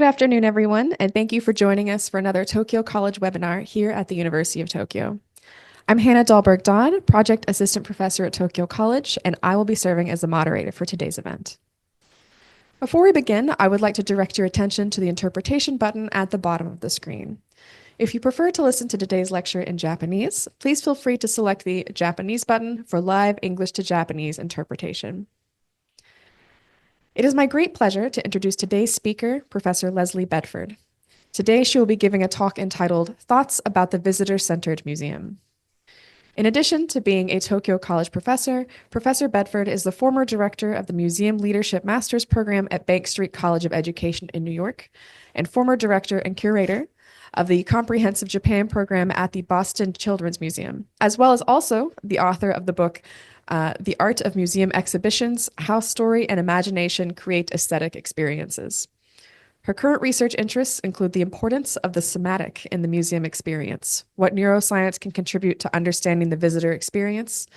afternoon, everyone, and thank you for joining us for another Tokyo College webinar here at the University of Tokyo. I'm Hannah Dahlberg-Dodd, Project Assistant Professor at Tokyo College, and I will be serving as the moderator for today's event. Before we begin, I would like to direct your attention to the interpretation button at the bottom of the screen. If you prefer to listen to today's lecture in Japanese, please feel free to select the Japanese button for live English to Japanese interpretation. It is my great pleasure to introduce today's speaker, Professor Leslie Bedford. Today, she will be giving a talk entitled Thoughts About the Visitor-Centered Museum. In addition to being a Tokyo College professor, Professor Bedford is the former director of the Museum Leadership Master's Program at Bank Street College of Education in New York, and former director and curator of the Comprehensive Japan Program at the Boston Children's Museum, as well as also the author of the book, The Art of Museum Exhibitions, How Story and Imagination Create Aesthetic Experiences. Her current research interests include the importance of the somatic in the museum experience, what neuroscience can contribute to understanding the visitor experience,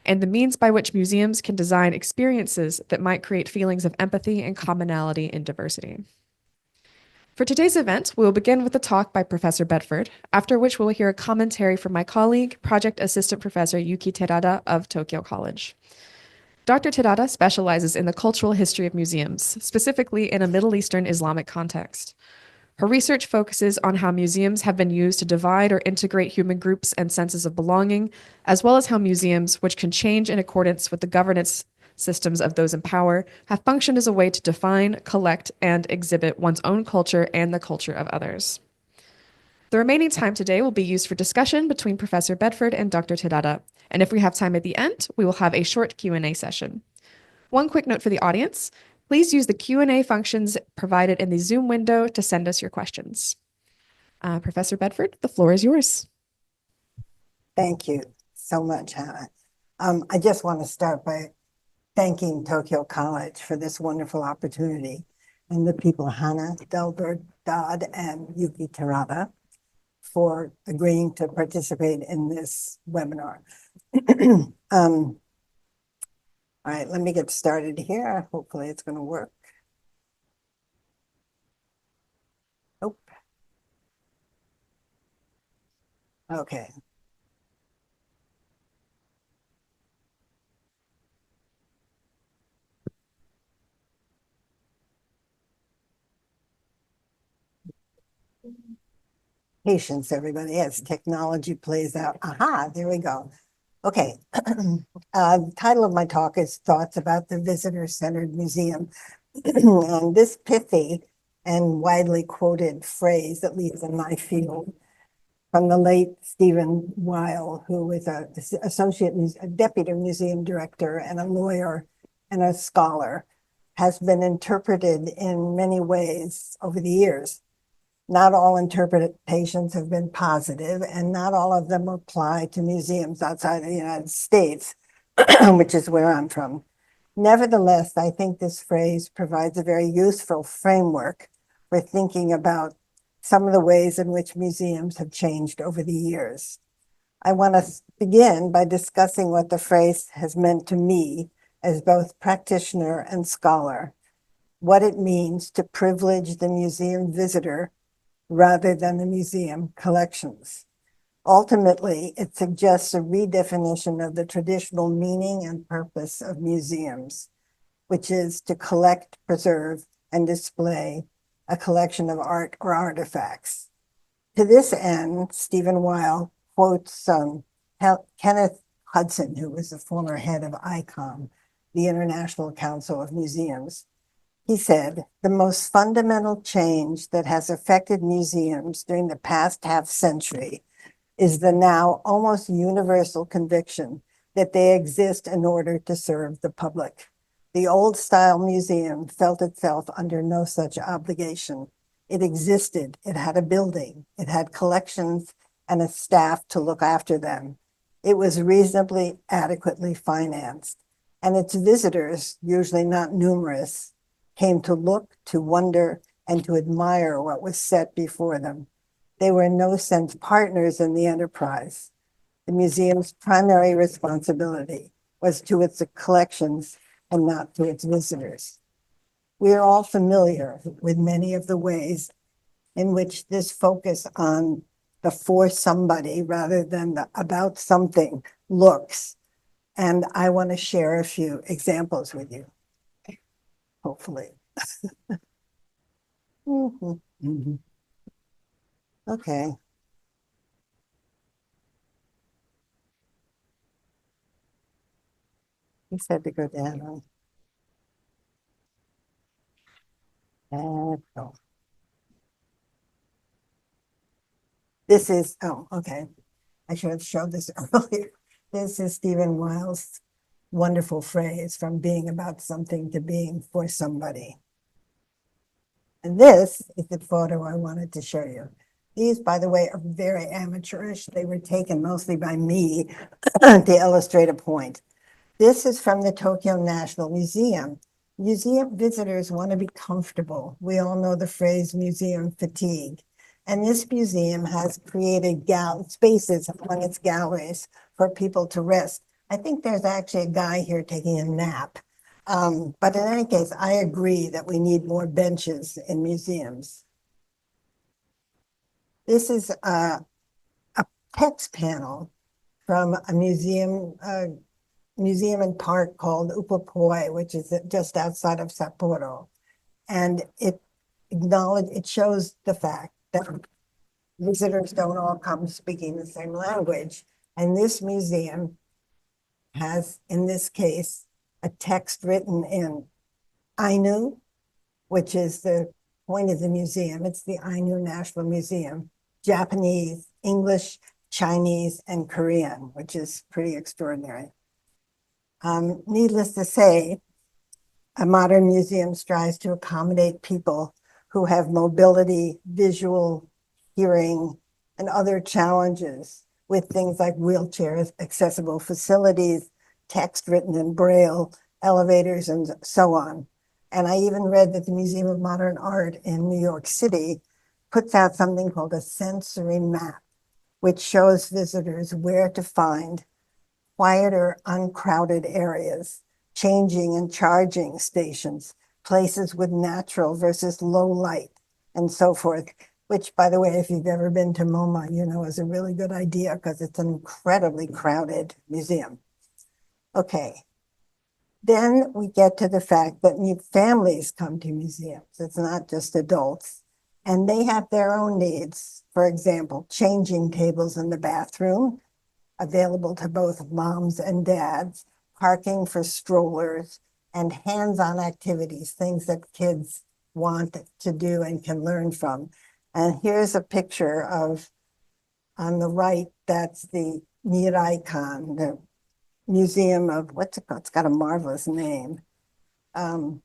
and the means by which museums can design experiences that might create feelings of empathy and commonality in diversity. For today's event, we will begin with a talk by Professor Bedford, after which we will hear a commentary from my colleague, Project Assistant Professor Yuki Terada of Tokyo College. Dr. Terada specializes in the cultural history of museums, specifically in a Middle Eastern Islamic context. Her research focuses on how museums have been used to divide or integrate human groups and senses of belonging, as well as how museums, which can change in accordance with the governance systems of those in power, have functioned as a way to define, collect, and exhibit one's own culture and the culture of others. The remaining time today will be used for discussion between Professor Bedford and Dr. Terada, and if we have time at the end, we will have a short Q&A session. One quick note for the audience, please use the Q&A functions provided in the Zoom window to send us your questions. Professor Bedford, the floor is yours. Thank you so much, Hannah. I just want to start by thanking Tokyo College for this wonderful opportunity and the people, Hannah Dahlberg-Dodd and Yuki Terada, for agreeing to participate in this webinar. All right, let me get started here. Hopefully it's going to work. Oh. Okay. Patience, everybody, as technology plays out. Aha, there we go. Okay, the title of my talk is Thoughts About the Visitor-Centered Museum. And this pithy and widely quoted phrase, at least in my field, from the late Stephen Weil, who was a deputy museum director and a lawyer and a scholar, has been interpreted in many ways over the years. Not all interpretations have been positive, and not all of them apply to museums outside the United States, which is where I'm from. Nevertheless, I think this phrase provides a very useful framework for thinking about some of the ways in which museums have changed over the years. I want to begin by discussing what the phrase has meant to me as both practitioner and scholar, what it means to privilege the museum visitor rather than the museum collections. Ultimately, it suggests a redefinition of the traditional meaning and purpose of museums, which is to collect, preserve, and display a collection of art or artifacts. To this end, Stephen Weil quotes Kenneth Hudson, who was the former head of ICOM, the International Council of Museums. He said, "The most fundamental change that has affected museums during the past half century is the now almost universal conviction that they exist in order to serve the public. The old-style museum felt itself under no such obligation. It existed, it had a building, it had collections and a staff to look after them. It was reasonably adequately financed, and its visitors, usually not numerous, came to look, to wonder, and to admire what was set before them. They were in no sense partners in the enterprise. The museum's primary responsibility was to its collections and not to its visitors." We are all familiar with many of the ways in which this focus on the for somebody rather than the about something looks. And I want to share a few examples with you, hopefully. Mhm, mhm. Okay. He said to go down. No. This is, oh, okay. I should have showed this earlier. This is Stephen Weil's wonderful phrase, from being about something to being for somebody. And this is the photo I wanted to show you. These, by the way, are very amateurish. They were taken mostly by me to illustrate a point. This is from the Tokyo National Museum. Museum visitors want to be comfortable. We all know the phrase museum fatigue. And this museum has created spaces among its galleries for people to rest. I think there's actually a guy here taking a nap. But in any case, I agree that we need more benches in museums. This is a text panel from a museum and park called Upapoi, which is just outside of Sapporo. And it shows the fact that visitors don't all come speaking the same language. And this museum has, in this case, a text written in Ainu, which is the point of the museum. It's the Ainu National Museum, Japanese, English, Chinese, and Korean, which is pretty extraordinary. Needless to say, a modern museum strives to accommodate people who have mobility, visual, hearing, and other challenges with things like wheelchairs, accessible facilities, text written in Braille, elevators, and so on. And I even read that the Museum of Modern Art in New York City puts out something called a sensory map, which shows visitors where to find quieter, uncrowded areas, changing and charging stations, places with natural versus low light, and so forth, which, by the way, if you've ever been to MoMA, you know is a really good idea because it's an incredibly crowded museum. Okay. Then we get to the fact that new families come to museums. It's not just adults. And they have their own needs. For example, changing tables in the bathroom, available to both moms and dads, parking for strollers, and hands-on activities, things that kids want to do and can learn from. And here's a picture of, on the right, that's the Niraikan, the Museum of, what's it called? It's got a marvelous name. I'll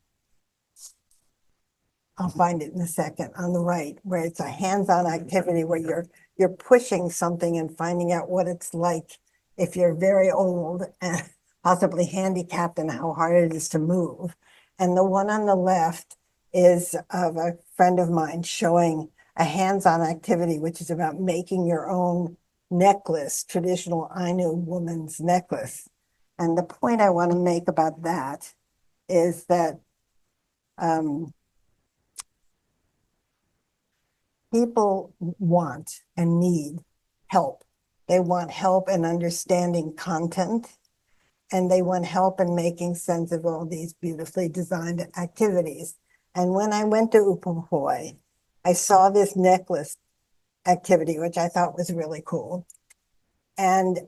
find it in a second, on the right, where it's a hands-on activity where you're pushing something and finding out what it's like if you're very old and possibly handicapped and how hard it is to move. And the one on the left is of a friend of mine showing a hands-on activity, which is about making your own necklace, traditional Ainu woman's necklace. And the point I want to make about that is that people want and need help. They want help in understanding content, and they want help in making sense of all these beautifully designed activities. And when I went to Upapoi, I saw this necklace activity, which I thought was really cool, and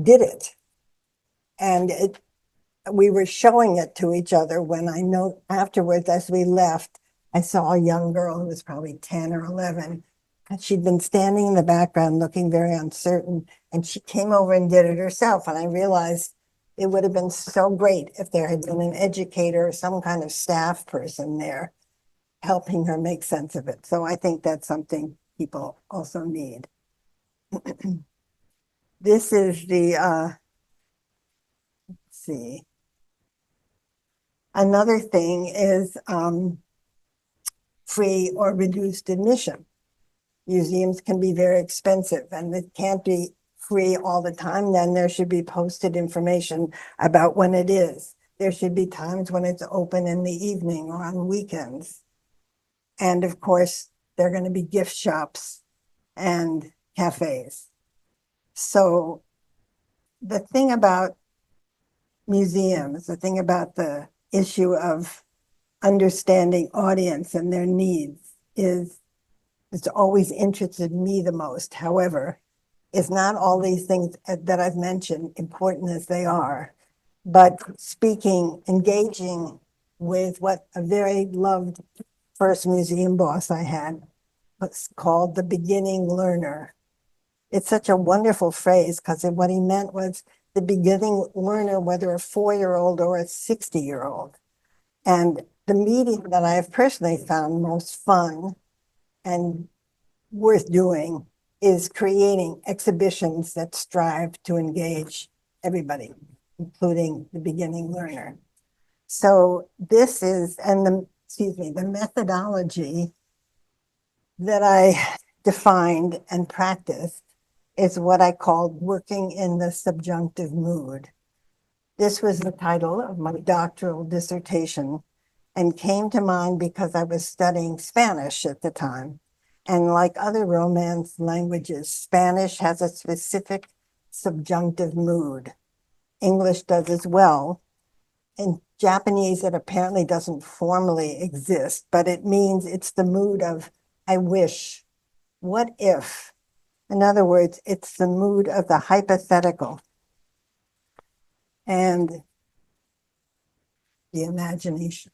did it. And we were showing it to each other when I know afterwards, as we left, I saw a young girl who was probably 10 or 11. And she'd been standing in the background looking very uncertain. And she came over and did it herself. And I realized it would have been so great if there had been an educator or some kind of staff person there helping her make sense of it. So I think that's something people also need. This is the, let's see. Another thing is free or reduced admission. Museums can be very expensive and it can't be free all the time. Then there should be posted information about when it is. There should be times when it's open in the evening or on weekends. And of course, there are going to be gift shops and cafes. So the thing about museums, the thing about the issue of understanding audience and their needs is it's always interested me the most. However, it's not all these things that I've mentioned, important as they are, but speaking, engaging with what a very loved first museum boss I had was called the beginning learner. It's such a wonderful phrase because what he meant was the beginning learner, whether a 4-year-old or a 60-year-old. And the medium that I have personally found most fun and worth doing is creating exhibitions that strive to engage everybody, including the beginning learner. So this is, and the methodology that I defined and practiced is what I called working in the subjunctive mood. This was the title of my doctoral dissertation and came to mind because I was studying Spanish at the time. And like other Romance languages, Spanish has a specific subjunctive mood. English does as well. In Japanese, it apparently doesn't formally exist, but it means it's the mood of, I wish, what if? In other words, it's the mood of the hypothetical and the imagination.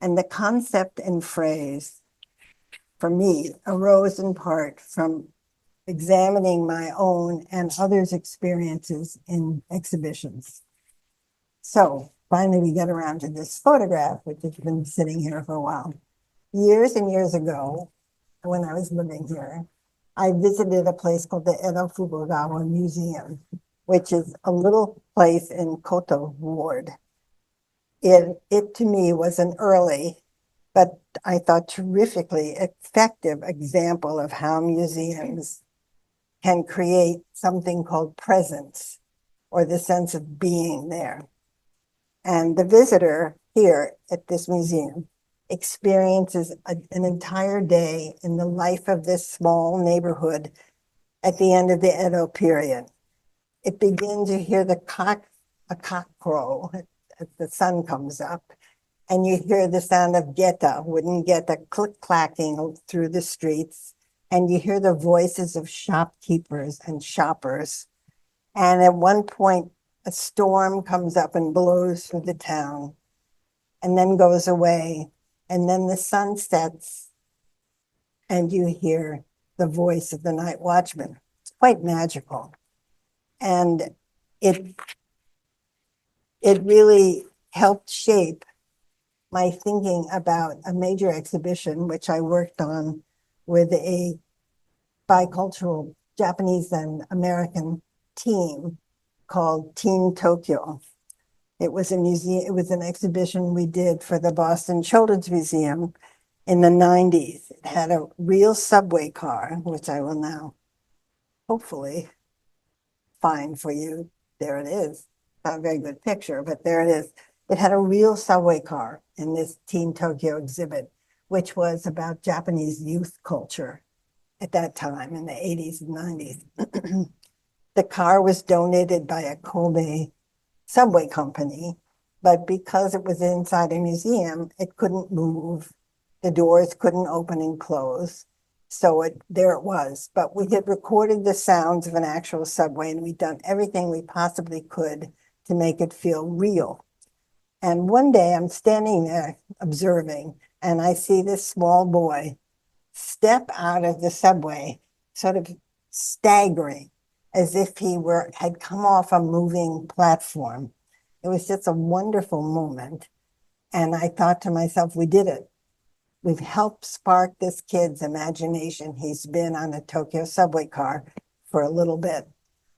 And the concept and phrase, for me, arose in part from examining my own and others' experiences in exhibitions. So finally, we get around to this photograph, which has been sitting here for a while. Years and years ago, when I was living here, I visited a place called the Edo Fukugawa Museum, which is a little place in Koto Ward. It to me was an early, but I thought terrifically effective example of how museums can create something called presence or the sense of being there. And the visitor here at this museum experiences an entire day in the life of this small neighborhood at the end of the Edo period. It begins, you hear a cock crow as the sun comes up, and you hear the sound of geta, wooden geta, click-clacking through the streets, and you hear the voices of shopkeepers and shoppers. And at one point, a storm comes up and blows through the town and then goes away. And then the sun sets and you hear the voice of the night watchman. It's quite magical. And it really helped shape my thinking about a major exhibition, which I worked on with a bicultural Japanese and American team called Teen Tokyo. It was a museum, it was an exhibition we did for the Boston Children's Museum in the 90s. It had a real subway car, which I will now hopefully find for you. There it is. Not a very good picture, but there it is. It had a real subway car in this Teen Tokyo exhibit, which was about Japanese youth culture at that time in the 80s and 90s. The car was donated by a Kobe subway company, but because it was inside a museum, it couldn't move. The doors couldn't open and close. So there it was. But we had recorded the sounds of an actual subway, and we'd done everything we possibly could to make it feel real. And one day I'm standing there observing, and I see this small boy step out of the subway, sort of staggering, as if he had come off a moving platform. It was just a wonderful moment. And I thought to myself, we did it. We've helped spark this kid's imagination. He's been on a Tokyo subway car for a little bit.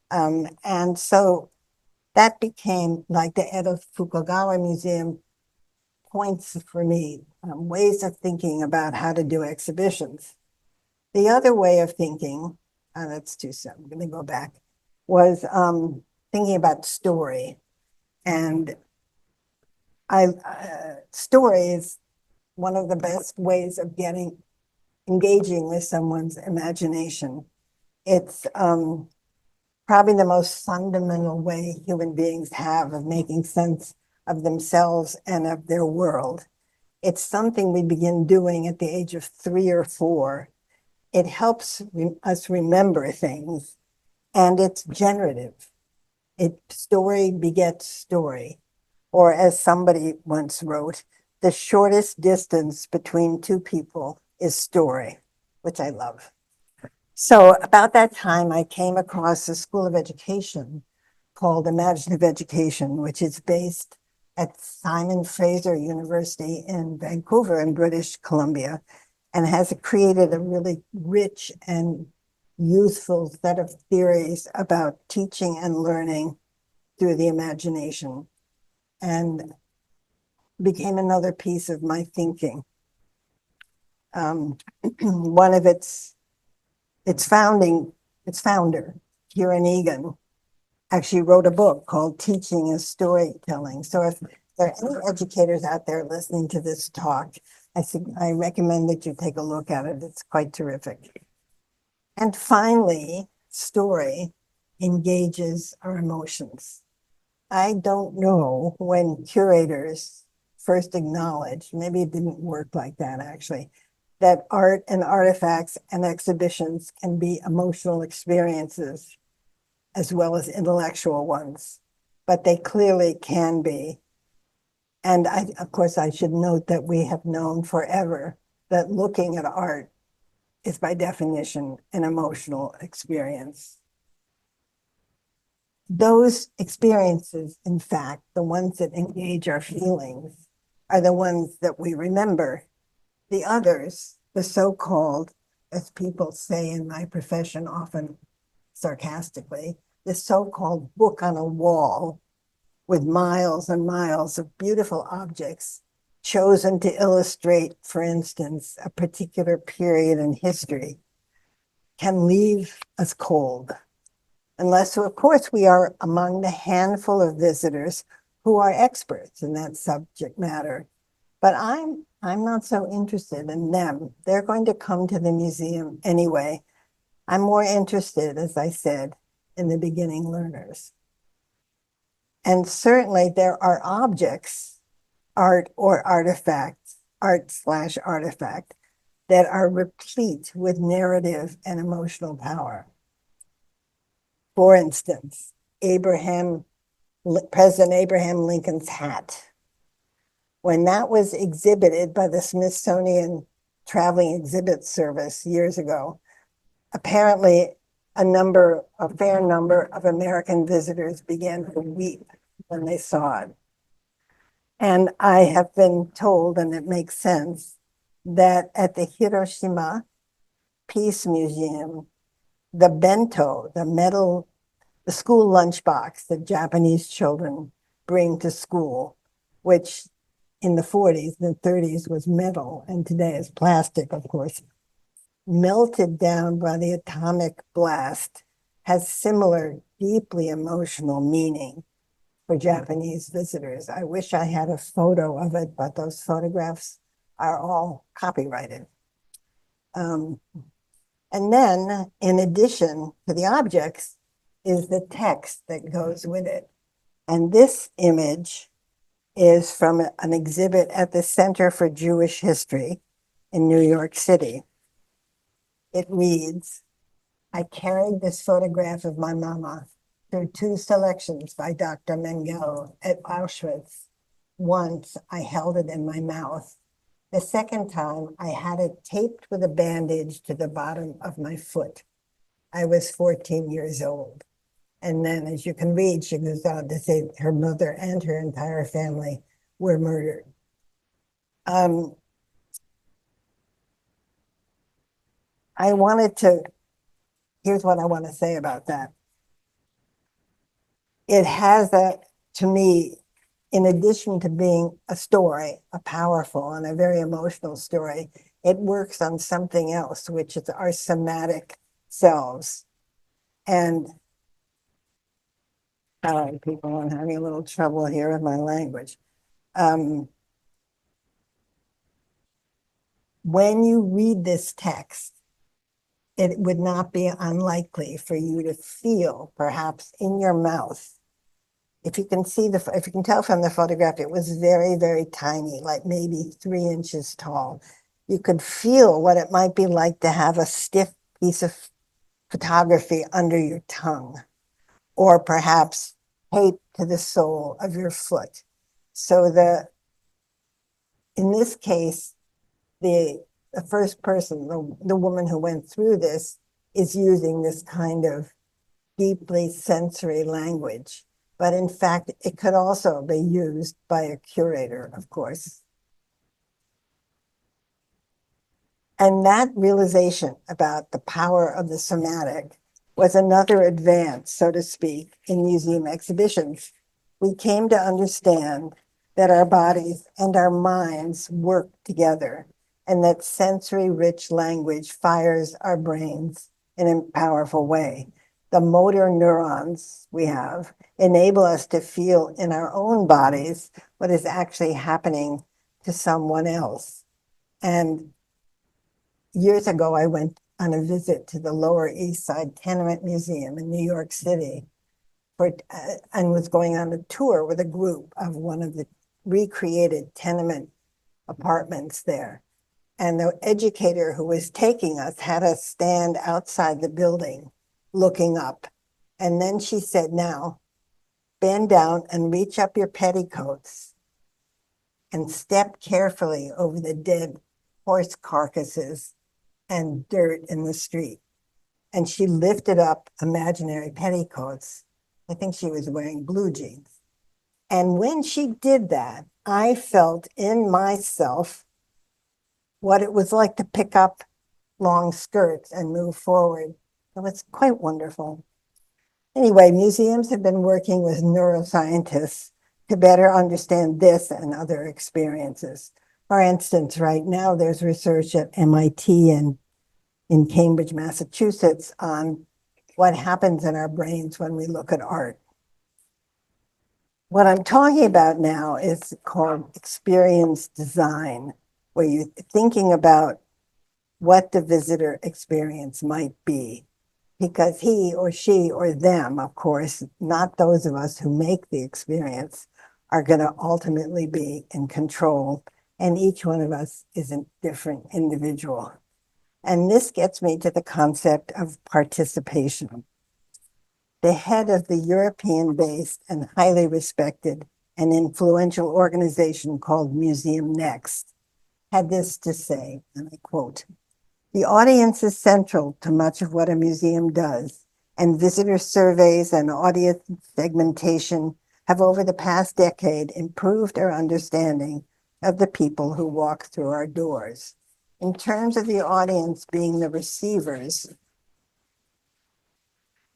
And so that became like the Edo Fukugawa Museum points for me, ways of thinking about how to do exhibitions. The other way of thinking, that's too soon, I'm going to go back, was thinking about story. And Story is one of the best ways of engaging with someone's imagination. It's probably the most fundamental way human beings have of making sense of themselves and of their world. It's something we begin doing at the age of 3 or 4. It helps us remember things, and it's generative. Story begets story. Or as somebody once wrote, the shortest distance between two people is story, which I love. So about that time, I came across a school of education called Imaginative Education, which is based at Simon Fraser University in Vancouver in British Columbia, and has created a really rich and useful set of theories about teaching and learning through the imagination, and became another piece of my thinking. One of its founder, Kieran Egan, actually wrote a book called Teaching is Storytelling. So if there are any educators out there listening to this talk, I recommend that you take a look at it. It's quite terrific. And finally, story engages our emotions. I don't know when curators first acknowledged, maybe it didn't work like that actually, that art and artifacts and exhibitions can be emotional experiences as well as intellectual ones, but they clearly can be. And of course, I should note that we have known forever that looking at art is by definition an emotional experience. Those experiences, in fact, the ones that engage our feelings, are the ones that we remember. The others, the so-called, as people say in my profession, often sarcastically, the so-called book on a wall with miles and miles of beautiful objects chosen to illustrate, for instance, a particular period in history, can leave us cold. Unless, of course, we are among the handful of visitors who are experts in that subject matter. But I'm not so interested in them. They're going to come to the museum anyway. I'm more interested, as I said, in the beginning learners. And certainly there are objects, art or artifacts, art/artifact, that are replete with narrative and emotional power. For instance, President Abraham Lincoln's hat. When that was exhibited by the Smithsonian Traveling Exhibit Service years ago, apparently a fair number of American visitors began to weep when they saw it. And I have been told, and it makes sense, that at the Hiroshima Peace Museum, the bento, the school lunchbox that Japanese children bring to school, which in the 40s and 30s was metal, and today is plastic, of course, melted down by the atomic blast, has similar deeply emotional meaning for Japanese visitors. I wish I had a photo of it, but those photographs are all copyrighted. And then, in addition to the objects, is the text that goes with it. And this image is from an exhibit at the Center for Jewish History in New York City. It reads, I carried this photograph of my mama through 2 selections by Dr. Mengele at Auschwitz. Once I held it in my mouth. The second time I had it taped with a bandage to the bottom of my foot. I was 14 years old. And then, as you can read, she goes on to say her mother and her entire family were murdered. Here's what I want to say about that. It has to me, in addition to being a story, a powerful and a very emotional story, it works on something else, which is our somatic selves. And people, I'm having a little trouble here with my language. When you read this text, it would not be unlikely for you to feel, perhaps in your mouth. If you can if you can tell from the photograph, it was very, very tiny, like maybe 3 inches tall. You could feel what it might be like to have a stiff piece of photography under your tongue, or perhaps taped to the sole of your foot. So in this case, the first person, the woman who went through this, is using this kind of deeply sensory language. But in fact, it could also be used by a curator, of course. And that realization about the power of the somatic was another advance, so to speak, in museum exhibitions. We came to understand that our bodies and our minds work together, and that sensory-rich language fires our brains in a powerful way. The motor neurons we have enable us to feel in our own bodies what is actually happening to someone else. And years ago, I went on a visit to the Lower East Side Tenement Museum in New York City and was going on a tour with a group of one of the recreated tenement apartments there. And the educator who was taking us had us stand outside the building looking up. And then she said, now, bend down and reach up your petticoats and step carefully over the dead horse carcasses and dirt in the street. And she lifted up imaginary petticoats. I think she was wearing blue jeans. And when she did that, I felt in myself what it was like to pick up long skirts and move forward. It was quite wonderful. Anyway, museums have been working with neuroscientists to better understand this and other experiences. For instance, right now there's research at MIT and in Cambridge, Massachusetts, on what happens in our brains when we look at art. What I'm talking about now is called experience design, where you're thinking about what the visitor experience might be, because he or she or them, of course, not those of us who make the experience, are going to ultimately be in control, and each one of us is a different individual. And this gets me to the concept of participation. The head of the European-based and highly respected and influential organization called Museum Next had this to say, and I quote, "The audience is central to much of what a museum does, and visitor surveys and audience segmentation have over the past decade improved our understanding of the people who walk through our doors. In terms of the audience being the receivers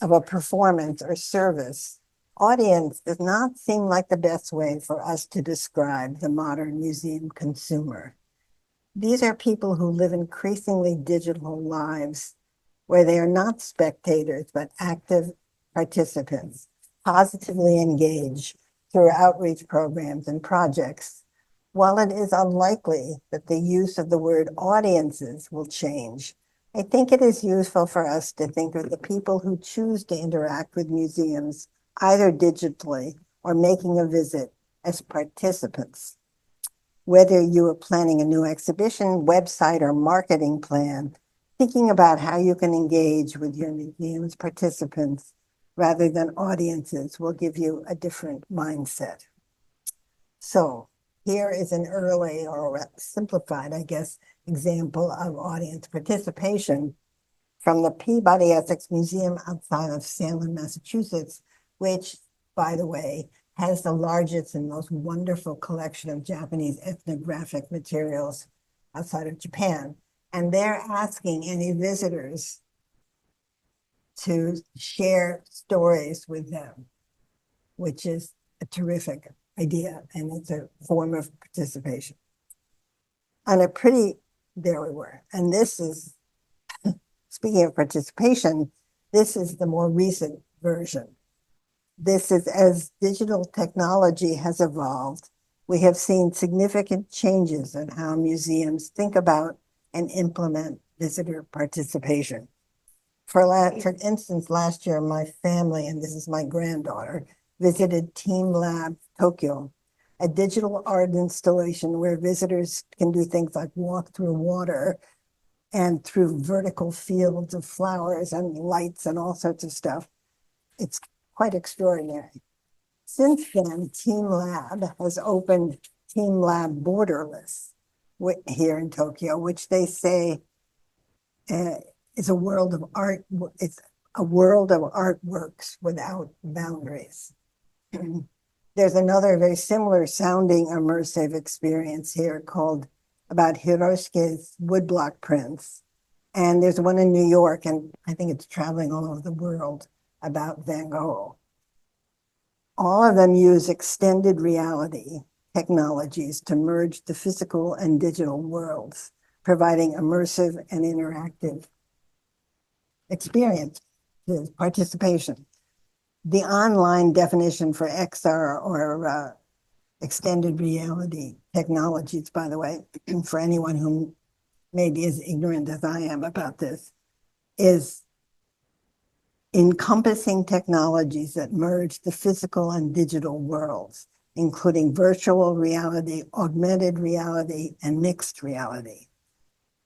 of a performance or service, audience does not seem like the best way for us to describe the modern museum consumer. These are people who live increasingly digital lives where they are not spectators, but active participants, positively engaged through outreach programs and projects. While it is unlikely that the use of the word audiences will change, I think it is useful for us to think of the people who choose to interact with museums, either digitally or making a visit, as participants. Whether you are planning a new exhibition, website, or marketing plan, thinking about how you can engage with your museum's participants rather than audiences will give you a different mindset. So here is an early or simplified, I guess, example of audience participation from the Peabody Essex Museum outside of Salem, Massachusetts, which, by the way, has the largest and most wonderful collection of Japanese ethnographic materials outside of Japan. And they're asking any visitors to share stories with them, which is a terrific idea, and it's a form of participation. There we were. And this is, speaking of participation, this is the more recent version. This is as digital technology has evolved we have seen significant changes in how museums think about and implement visitor participation. For instance, last year, my family, and this is my granddaughter, visited Team Lab Tokyo, a digital art installation where visitors can do things like walk through water and through vertical fields of flowers and lights and all sorts of stuff. It's quite extraordinary. Since then, Team Lab has opened Team Lab Borderless here in Tokyo, which they say is a world of art. It's a world of artworks without boundaries. There's another very similar sounding immersive experience here called about Hiroshike's woodblock prints. And there's one in New York, and I think it's traveling all over the world about Van Gogh. All of them use extended reality technologies to merge the physical and digital worlds, providing immersive and interactive experience, participation. The online definition for XR or extended reality technologies, by the way, for anyone who may be as ignorant as I am about this, is encompassing technologies that merge the physical and digital worlds, including virtual reality, augmented reality, and mixed reality.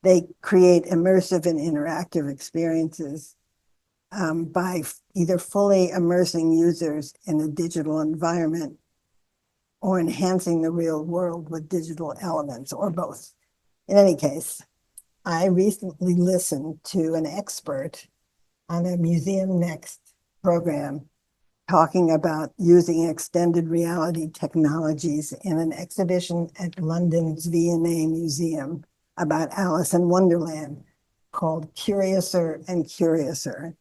They create immersive and interactive experiences by either fully immersing users in a digital environment or enhancing the real world with digital elements, or both. In any case, I recently listened to an expert on a Museum Next program talking about using extended reality technologies in an exhibition at London's V&A Museum about Alice in Wonderland called Curiouser and Curiouser.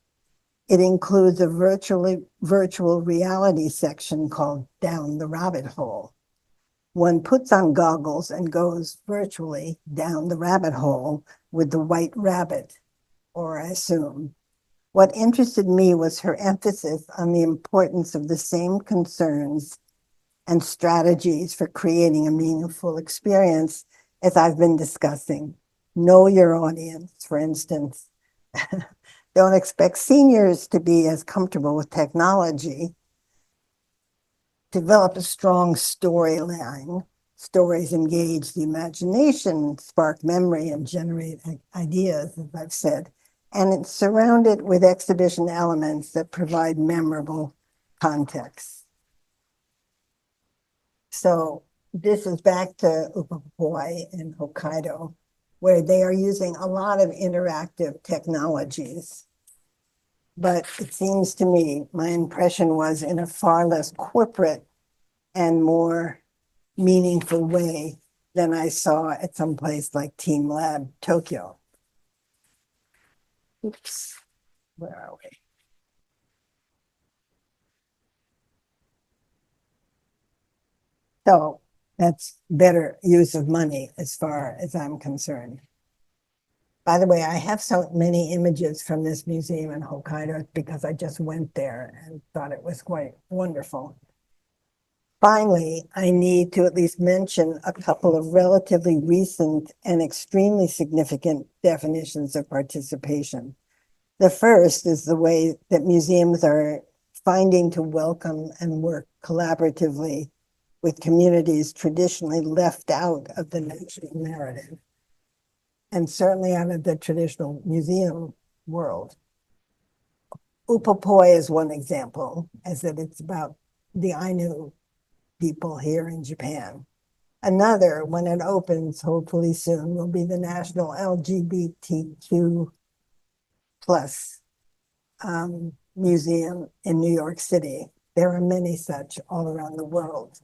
It includes a virtual reality section called Down the Rabbit Hole. One puts on goggles and goes virtually down the rabbit hole with the white rabbit, or I assume. What interested me was her emphasis on the importance of the same concerns and strategies for creating a meaningful experience as I've been discussing. Know your audience, for instance. Don't expect seniors to be as comfortable with technology. Develop a strong storyline. Stories engage the imagination, spark memory, and generate ideas, as I've said. And it's surrounded with exhibition elements that provide memorable context. So this is back to Upapoi in Hokkaido, where they are using a lot of interactive technologies. But it seems to me, my impression was in a far less corporate and more meaningful way than I saw at some place like Team Lab Tokyo. Oops, where are we? So that's better use of money as far as I'm concerned. By the way, I have so many images from this museum in Hokkaido because I just went there and thought it was quite wonderful. Finally, I need to at least mention a couple of relatively recent and extremely significant definitions of participation. The first is the way that museums are finding to welcome and work collaboratively with communities traditionally left out of the national narrative, and certainly out of the traditional museum world. Upapoi is one example, as that it's about the Ainu people here in Japan. Another, when it opens, hopefully soon, will be the National LGBTQ plus museum in New York City. There are many such all around the world.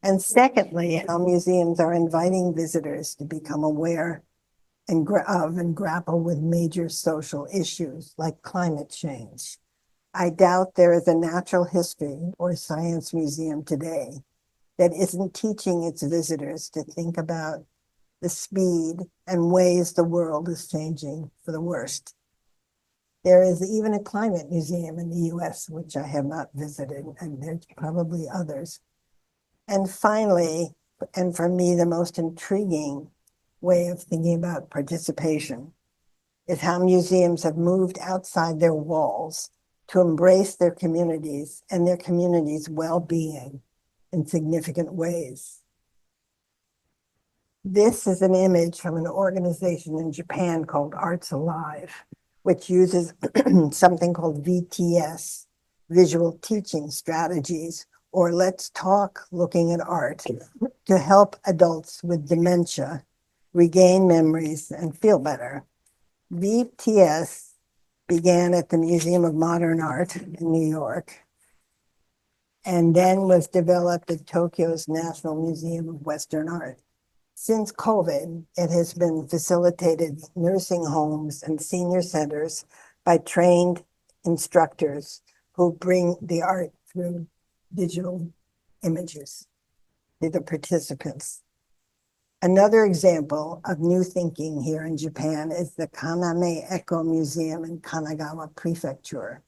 And secondly, how museums are inviting visitors to become aware and grapple with major social issues like climate change. I doubt there is a natural history or science museum today that isn't teaching its visitors to think about the speed and ways the world is changing for the worst. There is even a climate museum in the US, which I have not visited, and there's probably others. And finally, and for me, the most intriguing way of thinking about participation is how museums have moved outside their walls to embrace their communities and their communities' well-being in significant ways. This is an image from an organization in Japan called Arts Alive, which uses something called VTS, visual teaching strategies, or let's talk looking at art, to help adults with dementia regain memories and feel better. VTS began at the Museum of Modern Art in New York and then was developed at Tokyo's National Museum of Western Art. Since COVID, it has been facilitated in nursing homes and senior centers by trained instructors who bring the art through digital images to the participants. Another example of new thinking here in Japan is the Kaname Eco Museum in Kanagawa Prefecture.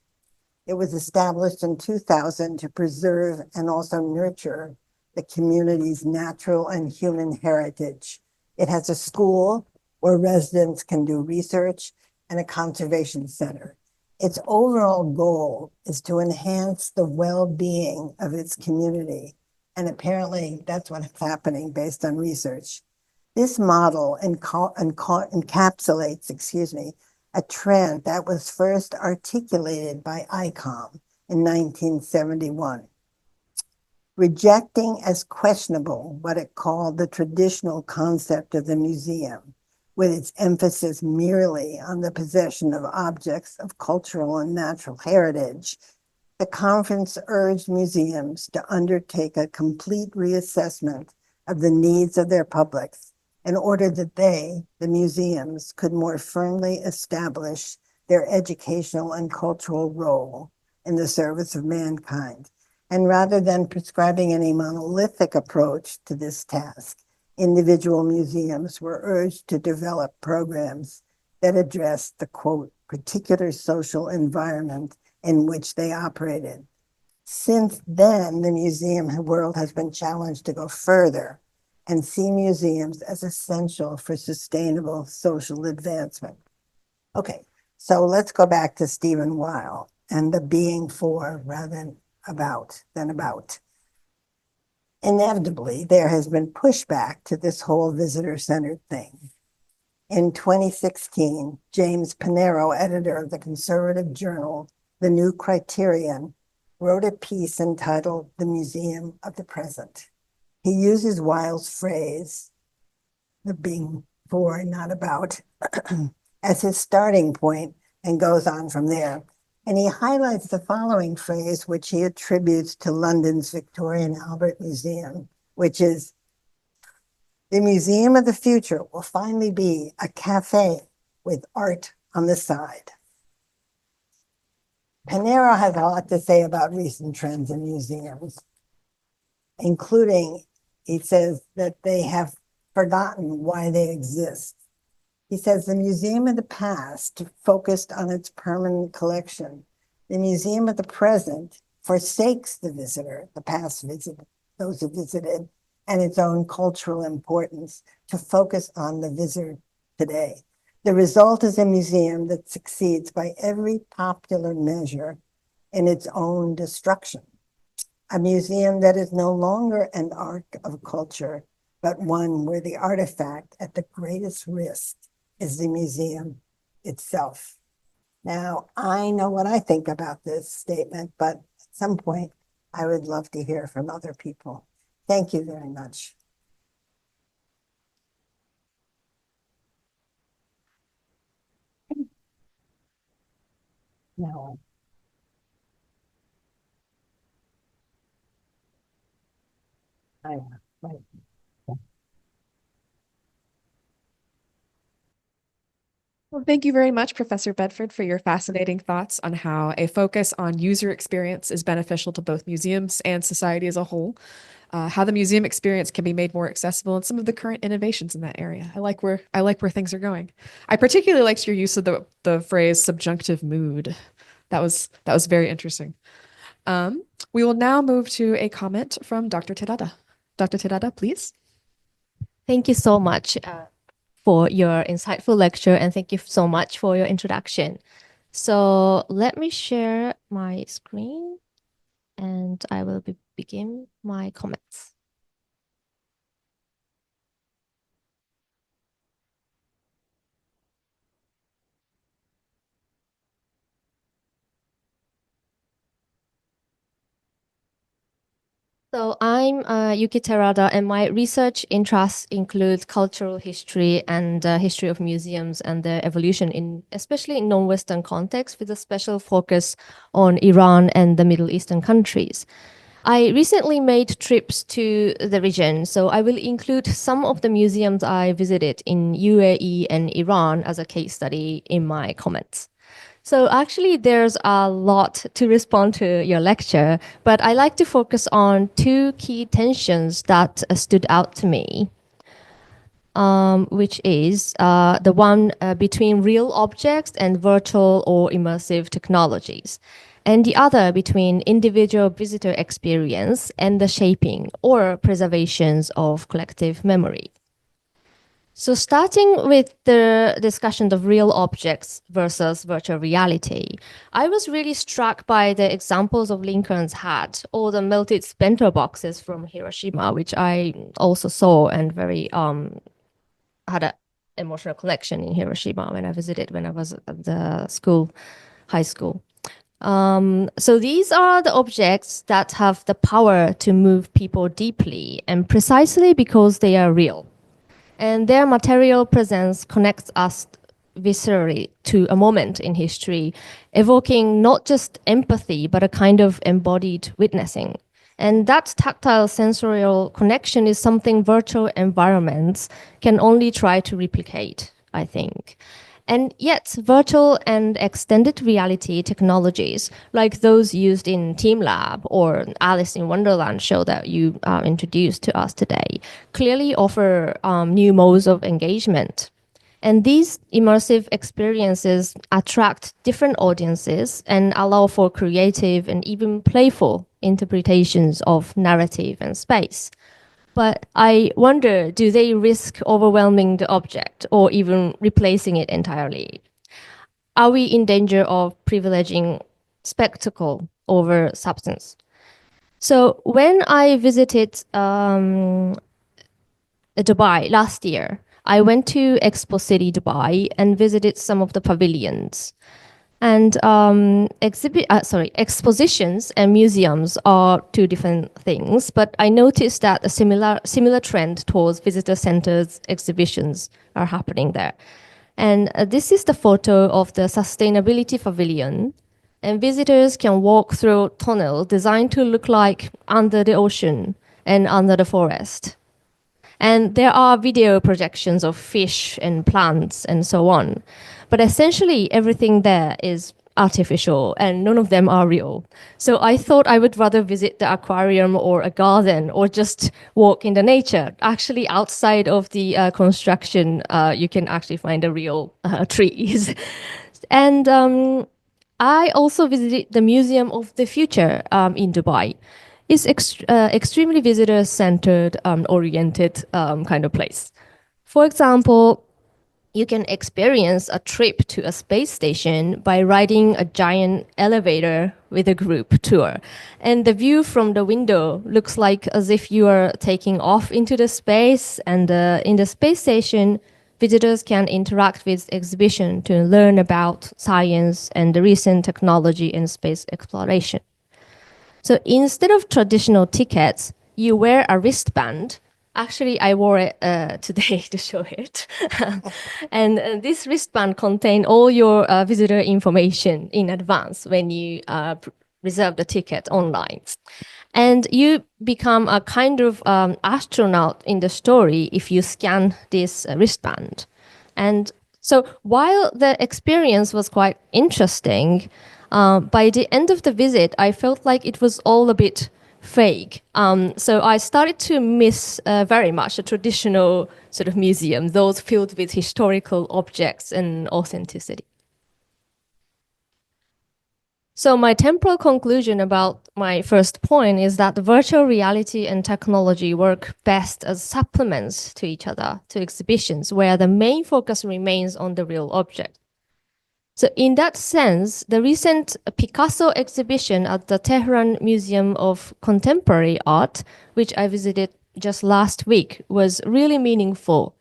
It was established in 2000 to preserve and also nurture the community's natural and human heritage. It has a school where residents can do research and a conservation center. Its overall goal is to enhance the well-being of its community. And apparently that's what's happening based on research. This model encapsulates, a trend that was first articulated by ICOM in 1971. Rejecting as questionable what it called the traditional concept of the museum, with its emphasis merely on the possession of objects of cultural and natural heritage, the conference urged museums to undertake a complete reassessment of the needs of their publics in order that they, the museums, could more firmly establish their educational and cultural role in the service of mankind. And rather than prescribing any monolithic approach to this task, individual museums were urged to develop programs that addressed the, quote, particular social environment in which they operated. Since then, the museum world has been challenged to go further and see museums as essential for sustainable social advancement. Okay, so let's go back to Stephen Weil and the being for rather than about. Inevitably, there has been pushback to this whole visitor-centered thing. In 2016, James Panero, editor of the conservative journal, The New Criterion, wrote a piece entitled The Museum of the Present. He uses Weil's phrase, the being for, not about, as his starting point and goes on from there. And he highlights the following phrase, which he attributes to London's Victoria and Albert Museum, which is, the museum of the future will finally be a cafe with art on the side. Panero has a lot to say about recent trends in museums, including, he says, that they have forgotten why they exist. He says the museum of the past focused on its permanent collection. The museum of the present forsakes the visitor, the past visitor, those who visited, and its own cultural importance to focus on the visitor today. The result is a museum that succeeds by every popular measure in its own destruction. A museum that is no longer an ark of culture, but one where the artifact at the greatest risk is the museum itself. Now, I know what I think about this statement, but at some point, I would love to hear from other people. Thank you very much. No, I, right. Well, thank you very much, Professor Bedford, for your fascinating thoughts on how a focus on user experience is beneficial to both museums and society as a whole, how the museum experience can be made more accessible, and some of the current innovations in that area. I like where things are going. I particularly liked your use of the phrase subjunctive mood. That was very interesting. We will now move to a comment from Dr. Terada. Dr. Terada, please. Thank you so much for your insightful lecture, and thank you so much for your introduction. So let me share my screen and I will begin my comments. So I'm Yuki Terada, and my research interests include cultural history and history of museums and their evolution in especially in non-Western contexts, with a special focus on Iran and the Middle Eastern countries. I recently made trips to the region, so I will include some of the museums I visited in UAE and Iran as a case study in my comments. So actually, there's a lot to respond to your lecture, but I like to focus on two key tensions that stood out to me, which is the one between real objects and virtual or immersive technologies, and the other between individual visitor experience and the shaping or preservations of collective memory. So starting with the discussion of real objects versus virtual reality, I was really struck by the examples of Lincoln's hat or the melted bento boxes from Hiroshima, which I also saw and very had an emotional connection in Hiroshima when I visited when I was at the school, high school. So these are the objects that have the power to move people deeply, and precisely because they are real. And their material presence connects us viscerally to a moment in history, evoking not just empathy, but a kind of embodied witnessing. And that tactile sensorial connection is something virtual environments can only try to replicate, I think. And yet, virtual and extended reality technologies, like those used in TeamLab or Alice in Wonderland show that you introduced to us today, clearly offer new modes of engagement. And these immersive experiences attract different audiences and allow for creative and even playful interpretations of narrative and space. But I wonder, do they risk overwhelming the object or even replacing it entirely? Are we in danger of privileging spectacle over substance? So when I visited Dubai last year, I went to Expo City, Dubai, and visited some of the pavilions. And expositions and museums are two different things, but I noticed that a similar trend towards visitor centers exhibitions are happening there. And this is the photo of the sustainability pavilion. And visitors can walk through a tunnel designed to look like under the ocean and under the forest. And there are video projections of fish and plants and so on. But essentially, everything there is artificial and none of them are real. So I thought I would rather visit the aquarium or a garden or just walk in the nature. Actually, outside of the construction, you can actually find the real trees. And I also visited the Museum of the Future in Dubai. It's extremely visitor-centered, oriented kind of place. For example, you can experience a trip to a space station by riding a giant elevator with a group tour. And the view from the window looks like as if you are taking off into the space. And in the space station, visitors can interact with exhibition to learn about science and the recent technology in space exploration. So instead of traditional tickets, you wear a wristband. Actually, I wore it today to show it. And this wristband contains all your visitor information in advance when you reserve the ticket online. And you become a kind of astronaut in the story if you scan this wristband. And so while the experience was quite interesting, by the end of the visit, I felt like it was all a bit fake. So I started to miss very much a traditional sort of museum, those filled with historical objects and authenticity. So my temporal conclusion about my first point is that virtual reality and technology work best as supplements to each other, to exhibitions, where the main focus remains on the real object. So in that sense, the recent Picasso exhibition at the Tehran Museum of Contemporary Art, which I visited just last week, was really meaningful.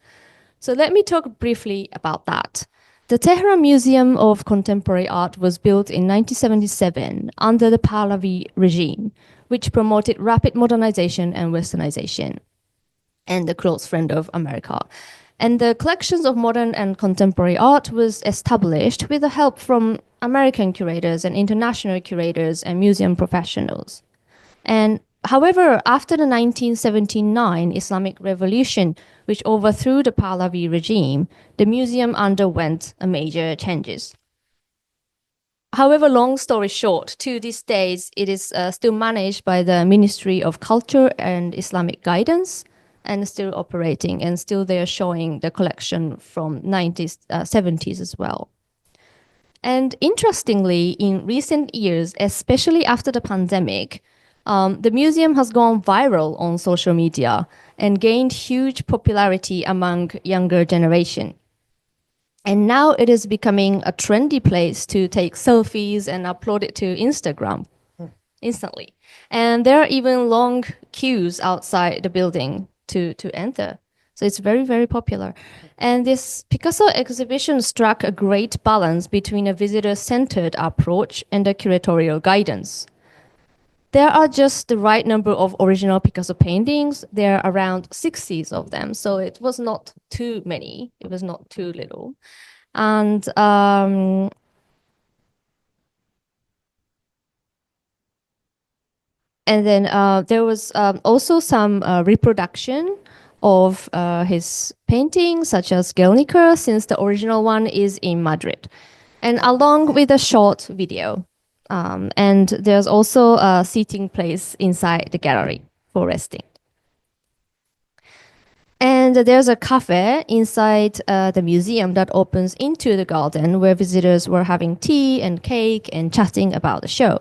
So let me talk briefly about that. The Tehran Museum of Contemporary Art was built in 1977 under the Pahlavi regime, which promoted rapid modernization and westernization, and a close friend of America. And the collections of modern and contemporary art was established with the help from American curators and international curators and museum professionals. And however, after the 1979 Islamic Revolution, which overthrew the Pahlavi regime, the museum underwent a major changes. However, long story short, to these days, it is still managed by the Ministry of Culture and Islamic Guidance, and still operating, and still they are showing the collection from 90s, 70s as well. And interestingly, in recent years, especially after the pandemic, the museum has gone viral on social media and gained huge popularity among younger generation. And now it is becoming a trendy place to take selfies and upload it to Instagram instantly. And there are even long queues outside the building to enter. So it's very, very popular. And this Picasso exhibition struck a great balance between a visitor-centered approach and a curatorial guidance. There are just the right number of original Picasso paintings. There are around 60 of them. So it was not too many. It was not too little. And then there was also some reproduction of his paintings, such as Guernica, since the original one is in Madrid, and along with a short video. And there's also a seating place inside the gallery for resting. And there's a cafe inside the museum that opens into the garden where visitors were having tea and cake and chatting about the show.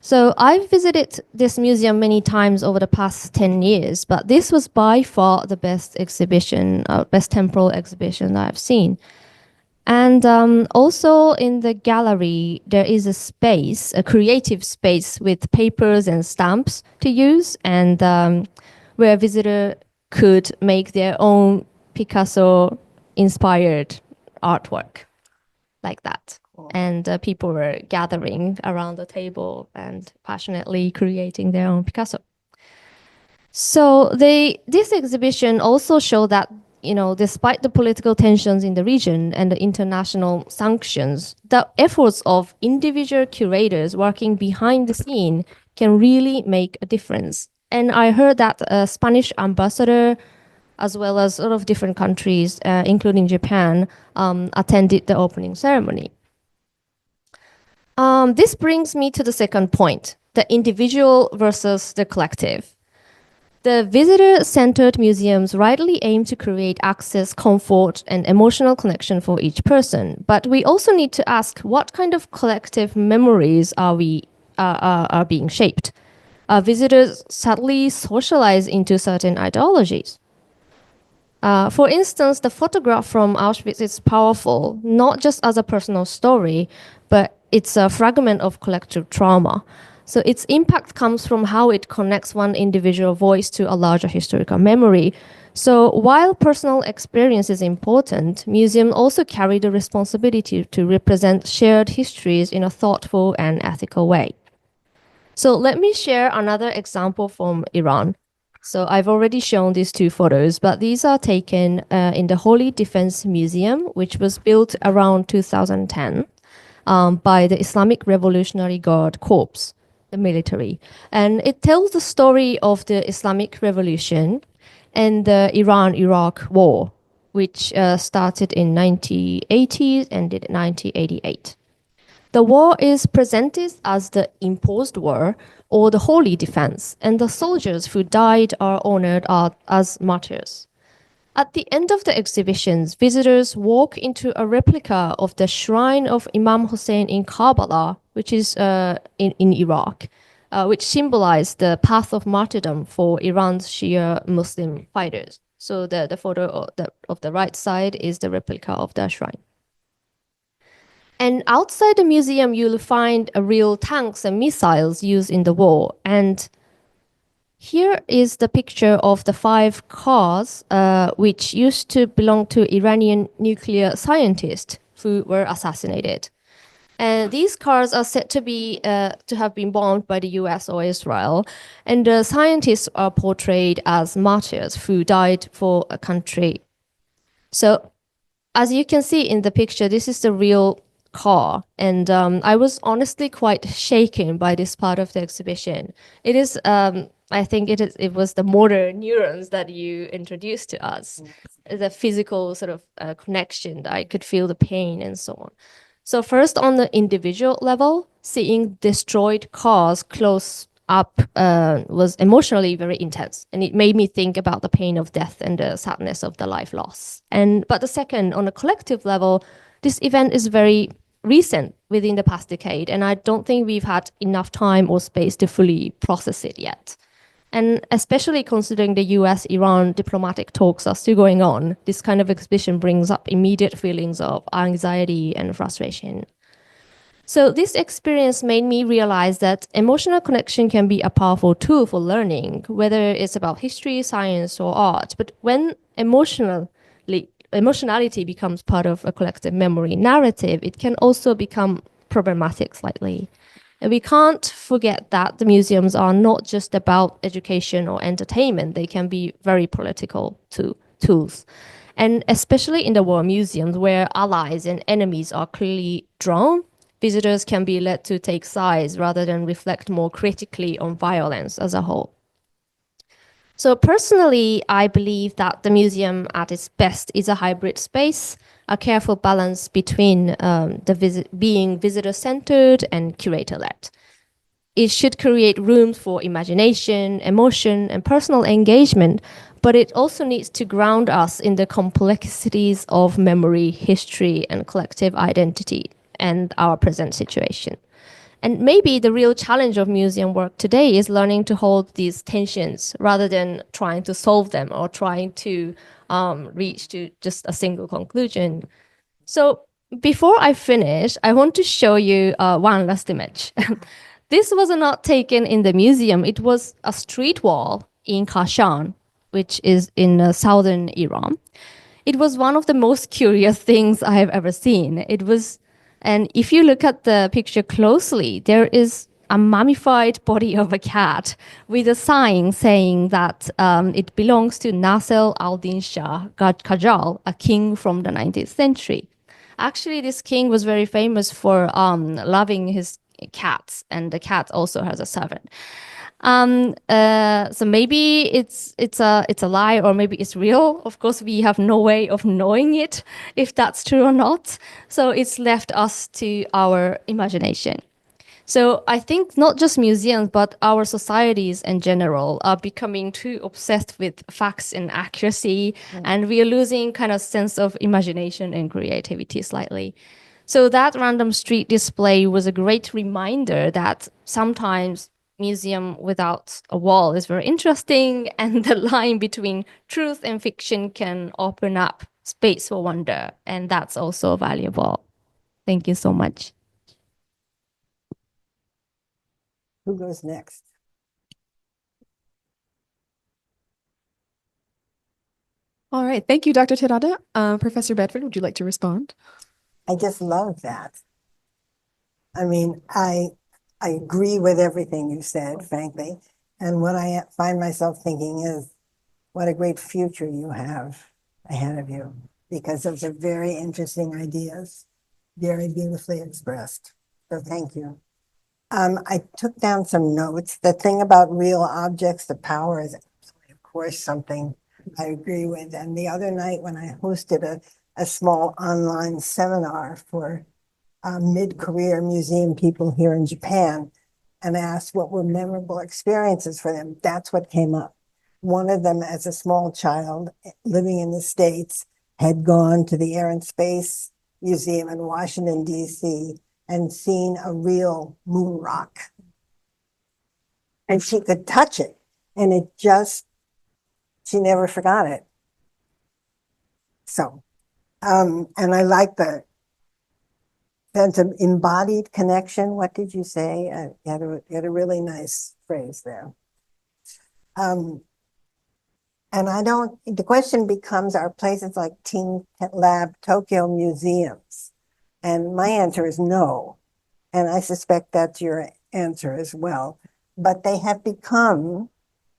So I've visited this museum many times over the past 10 years, but this was by far the best exhibition, best temporal exhibition I've seen. And also in the gallery, there is a space, a creative space with papers and stamps to use, and where visitors could make their own Picasso-inspired artwork like that. Cool. And people were gathering around the table and passionately creating their own Picasso. So this exhibition also showed that, you know, despite the political tensions in the region and the international sanctions, the efforts of individual curators working behind the scene can really make a difference. And I heard that a Spanish ambassador, as well as a lot of different countries, including Japan, attended the opening ceremony. This brings me to the second point, the individual versus the collective. The visitor-centered museums rightly aim to create access, comfort, and emotional connection for each person. But we also need to ask what kind of collective memories are being shaped. Visitors subtly socialize into certain ideologies. For instance, the photograph from Auschwitz is powerful, not just as a personal story, but it's a fragment of collective trauma. So its impact comes from how it connects one individual voice to a larger historical memory. So while personal experience is important, museums also carry the responsibility to represent shared histories in a thoughtful and ethical way. So let me share another example from Iran. So I've already shown these two photos, but these are taken in the Holy Defense Museum, which was built around 2010 by the Islamic Revolutionary Guard Corps, the military. And it tells the story of the Islamic Revolution and the Iran-Iraq War, which started in 1980 and ended in 1988. The war is presented as the imposed war or the holy defense, and the soldiers who died are honored as martyrs. At the end of the exhibitions, visitors walk into a replica of the shrine of Imam Hussein in Karbala, which is in Iraq, which symbolized the path of martyrdom for Iran's Shia Muslim fighters. So the photo of the right side is the replica of the shrine. And outside the museum, you'll find real tanks and missiles used in the war. And here is the picture of the 5 cars, which used to belong to Iranian nuclear scientists who were assassinated. And these cars are said to have been bombed by the US or Israel. And the scientists are portrayed as martyrs who died for a country. So as you can see in the picture, this is the real car. And I was honestly quite shaken by this part of the exhibition. It is, I think it was the motor neurons that you introduced to us, the physical sort of connection. I could feel the pain and so on. So first on the individual level, seeing destroyed cars close up was emotionally very intense, and it made me think about the pain of death and the sadness of the life loss. But the second, on a collective level, this event is very recent within the past decade, and I don't think we've had enough time or space to fully process it yet. And especially considering the US-Iran diplomatic talks are still going on, this kind of exhibition brings up immediate feelings of anxiety and frustration. So this experience made me realize that emotional connection can be a powerful tool for learning, whether it's about history, science, or art. But when emotionality becomes part of a collective memory narrative, it can also become problematic slightly. And we can't forget that the museums are not just about education or entertainment. They can be very political tools. And especially in the war museums where allies and enemies are clearly drawn, visitors can be led to take sides rather than reflect more critically on violence as a whole. So personally, I believe that the museum at its best is a hybrid space, a careful balance between being visitor-centered and curator-led. It should create room for imagination, emotion, and personal engagement, but it also needs to ground us in the complexities of memory, history, and collective identity and our present situation. And maybe the real challenge of museum work today is learning to hold these tensions rather than trying to solve them or trying to reach to just a single conclusion. So before I finish, I want to show you one last image. This was not taken in the museum. It was a street wall in Kashan, which is in southern Iran. It was one of the most curious things I have ever seen. And if you look at the picture closely, there is a mummified body of a cat with a sign saying that it belongs to Nasser al-Din Shah Qajar, a king from the 19th century. Actually, this king was very famous for loving his cats, and the cat also has a servant. So maybe it's a lie, or maybe it's real. Of course, we have no way of knowing it, if that's true or not. So it's left us to our imagination. So I think not just museums, but our societies in general are becoming too obsessed with facts and accuracy, and we are losing kind of sense of imagination and creativity slightly. So that random street display was a great reminder that sometimes museum without a wall is very interesting, and the line between truth and fiction can open up space for wonder, and that's also valuable. Thank you so much. Who goes next? All right. Thank you, Dr. Terada. Professor Bedford, would you like to respond? I just love that. I mean, I agree with everything you said, frankly. And what I find myself thinking is, what a great future you have ahead of you, because those are very interesting ideas, very beautifully expressed. So thank you. I took down some notes. The thing about real objects, the power is, of course, something I agree with. And the other night when I hosted a small online seminar for mid-career museum people here in Japan and asked what were memorable experiences for them, that's what came up. One of them, as a small child living in the States, had gone to the Air and Space Museum in Washington, D.C., and seen a real moon rock. And she could touch it, and it just, she never forgot it. So, and I like the sense of embodied connection. What did you say? You had a really nice phrase there. And the question becomes, are places like Teen Lab Tokyo museums? And my answer is no. And I suspect that's your answer as well. But they have become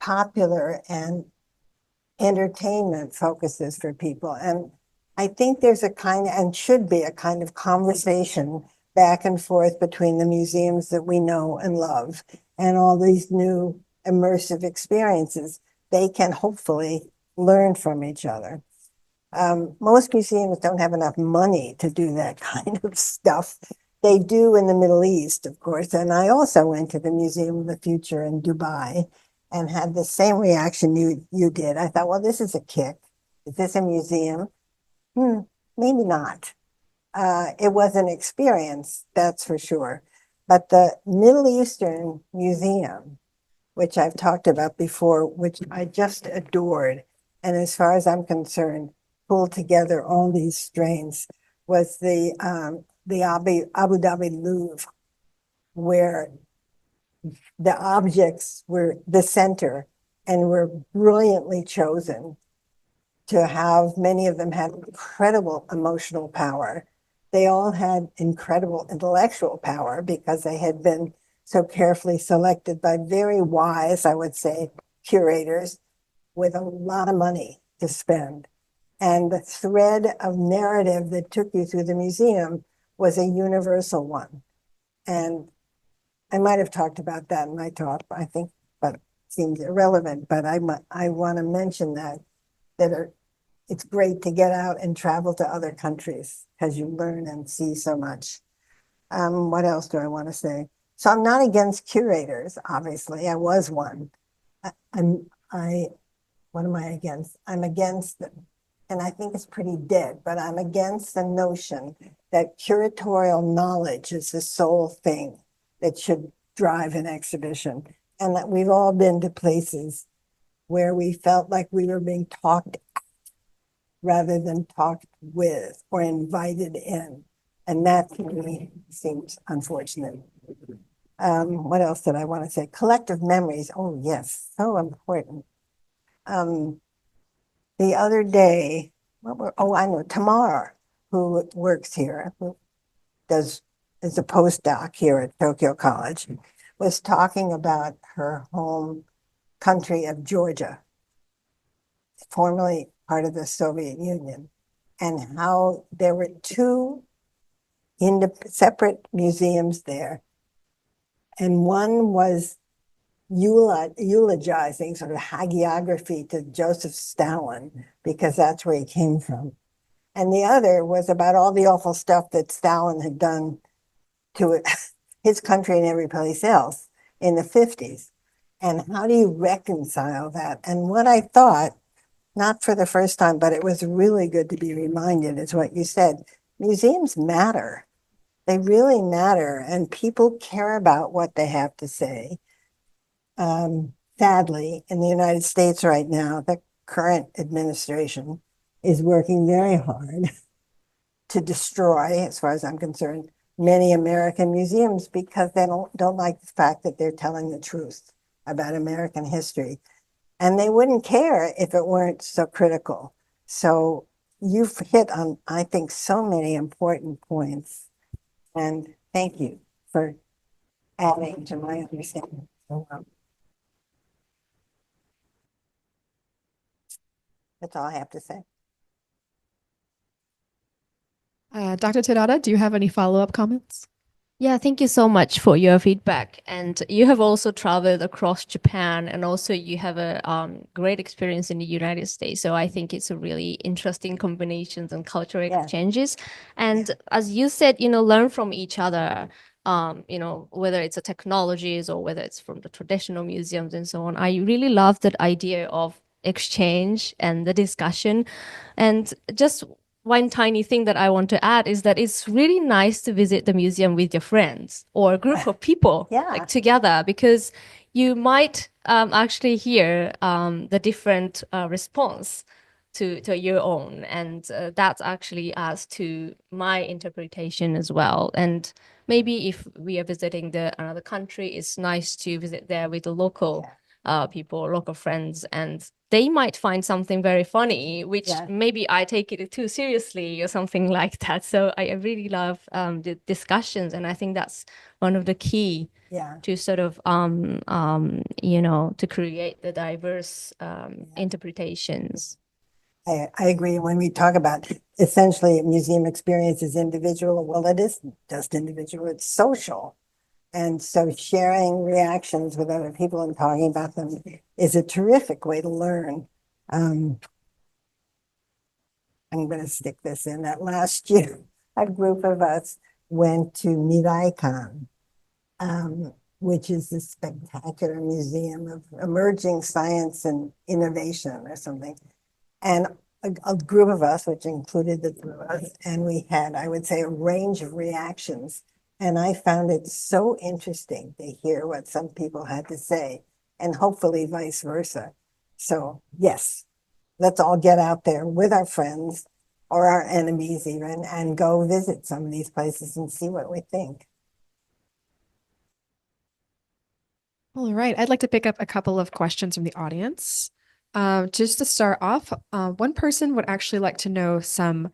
popular and entertainment focuses for people. And I think there's a kind of, and should be a kind of conversation back and forth between the museums that we know and love and all these new immersive experiences. They can hopefully learn from each other. Most museums don't have enough money to do that kind of stuff. They do in the Middle East, of course. And I also went to the Museum of the Future in Dubai and had the same reaction you did. I thought, well, this is a kick. Is this a museum? Maybe not. It was an experience, that's for sure. But the Middle Eastern Museum, which I've talked about before, which I just adored, and as far as I'm concerned, pulled together all these strains, was the Abu Dhabi Louvre, where the objects were the center and were brilliantly chosen to have. Many of them had incredible emotional power. They all had incredible intellectual power because they had been so carefully selected by very wise, I would say, curators with a lot of money to spend. And the thread of narrative that took you through the museum was a universal one. And I might have talked about that in my talk, I think, but it seems irrelevant. But I want to mention that it's great to get out and travel to other countries because you learn and see so much. What else do I want to say? So I'm not against curators, obviously. I was one. What am I against? I'm against them. And I think it's pretty dead, but I'm against the notion that curatorial knowledge is the sole thing that should drive an exhibition. And that we've all been to places where we felt like we were being talked at rather than talked with or invited in. And that to me seems unfortunate. What else did I want to say? Collective memories. Oh, yes, so important. The other day, I know Tamar, who works here, who is a postdoc here at Tokyo College, was talking about her home country of Georgia, formerly part of the Soviet Union, and how there were two separate museums there. And one was eulogizing, sort of hagiography to Joseph Stalin, because that's where he came from. And the other was about all the awful stuff that Stalin had done to his country and every place else in the 50s. And how do you reconcile that? And what I thought, not for the first time, but it was really good to be reminded, is what you said. Museums matter. They really matter, and people care about what they have to say. Sadly, in the United States right now, the current administration is working very hard to destroy, as far as I'm concerned, many American museums because they don't like the fact that they're telling the truth about American history. And they wouldn't care if it weren't so critical. So you've hit on, I think, so many important points. And thank you for adding to my understanding. That's all I have to say. Dr. Tadada, do you have any follow-up comments? Yeah, thank you so much for your feedback. And you have also traveled across Japan, and also you have a great experience in the United States. So I think it's a really interesting combinations and cultural exchanges. And as you said, learn from each other, whether it's a technologies or whether it's from the traditional museums and so on. I really love that idea of exchange and the discussion. And just one tiny thing that I want to add is that it's really nice to visit the museum with your friends or a group of people Yeah. like together, because you might actually hear the different response to your own, and that actually adds to my interpretation as well. And maybe if we are visiting another country, it's nice to visit there with the local people, local friends, and they might find something very funny, which Yeah. maybe I take it too seriously or something like that. So I really love the discussions, and I think that's one of the key Yeah. to sort of to create the diverse interpretations. I agree. When we talk about essentially a museum experience is individual, well, it isn't just individual, it's social. And so sharing reactions with other people and talking about them is a terrific way to learn. I'm going to stick this in that last year, a group of us went to Niraikon, which is this spectacular museum of emerging science and innovation or something. And a group of us, which included the three of us, and we had, I would say, a range of reactions. And I found it so interesting to hear what some people had to say, and hopefully vice versa. So, yes, let's all get out there with our friends or our enemies, even, and go visit some of these places and see what we think. All right. I'd like to pick up a couple of questions from the audience. Just to start off, one person would actually like to know some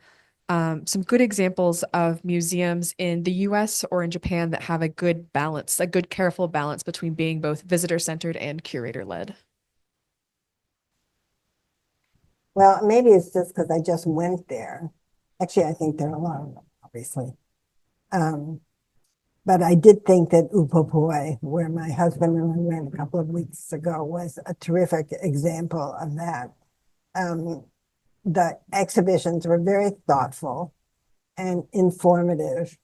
good examples of museums in the US or in Japan that have a good balance, a good careful balance between being both visitor-centered and curator-led. Well, maybe it's just because I just went there. Actually, I think there are a lot of them, obviously. But I did think that Upopoi, where my husband and I went a couple of weeks ago, was a terrific example of that. The exhibitions were very thoughtful and informative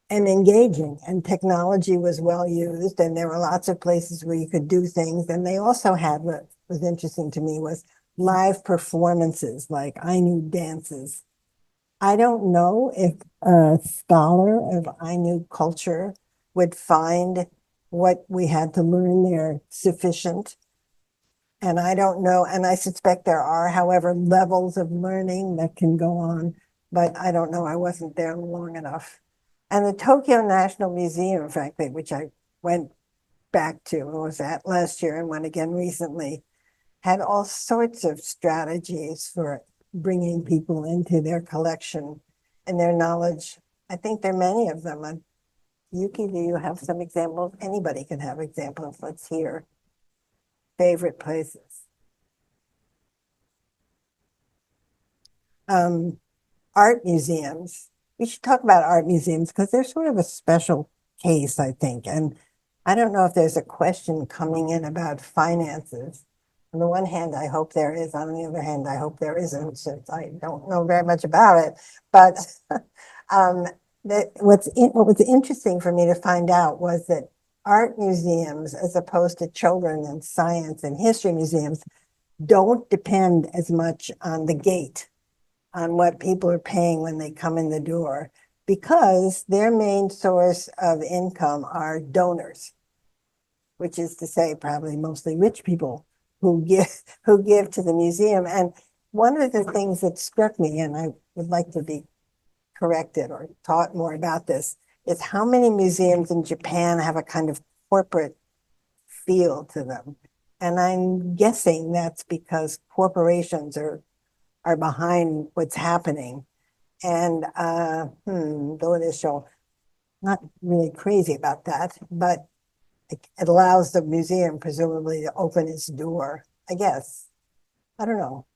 and engaging, and technology was well used, and there were lots of places where you could do things. And they also had, what was interesting to me was live performances, like Ainu dances. I don't know if a scholar of Ainu culture would find what we had to learn there sufficient. And I don't know, and I suspect there are, however, levels of learning that can go on, but I don't know. I wasn't there long enough. And the Tokyo National Museum, frankly, which I went back to and was at last year and went again recently, had all sorts of strategies for bringing people into their collection and their knowledge. I think there are many of them. And Yuki, do you have some examples? Anybody can have examples. Let's hear favorite places. Art museums. We should talk about art museums because they're sort of a special case, I think. And I don't know if there's a question coming in about finances. On the one hand, I hope there is. On the other hand, I hope there isn't, since I don't know very much about it. But what was interesting for me to find out was that art museums, as opposed to children and science and history museums, don't depend as much on the gate, on what people are paying when they come in the door, because their main source of income are donors, which is to say probably mostly rich people who give to the museum. And one of the things that struck me, and I would like to be corrected or taught more about this, is how many museums in Japan have a kind of corporate feel to them. And I'm guessing that's because corporations are behind what's happening. And not really crazy about that, but it allows the museum presumably to open its door, I guess. I don't know.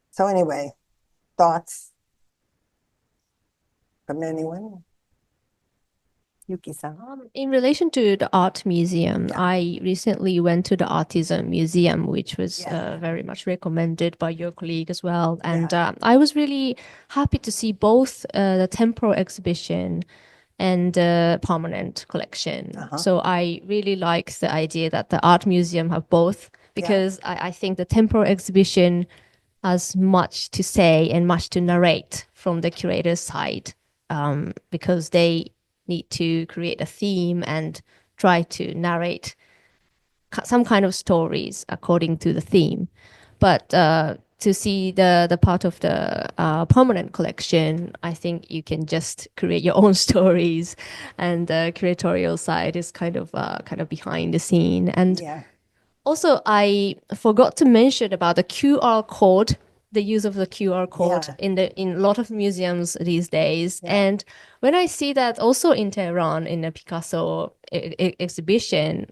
So anyway, thoughts from anyone? Yuki-san. In relation to the art museum, I recently went to the Artisan Museum, which was very much recommended by your colleague as well. And I was really happy to see both the temporal exhibition and the permanent collection. So I really like the idea that the art museum have both, because I think the temporal exhibition as much to say and much to narrate from the curator's side, because they need to create a theme and try to narrate some kind of stories according to the theme. But to see the part of the permanent collection, I think you can just create your own stories, and the curatorial side is kind of behind the scene. And Yeah. also, I forgot to mention about the QR code, the use of the QR code Yeah. in a lot of museums these days. Yeah. And when I see that also in Tehran in a Picasso exhibition,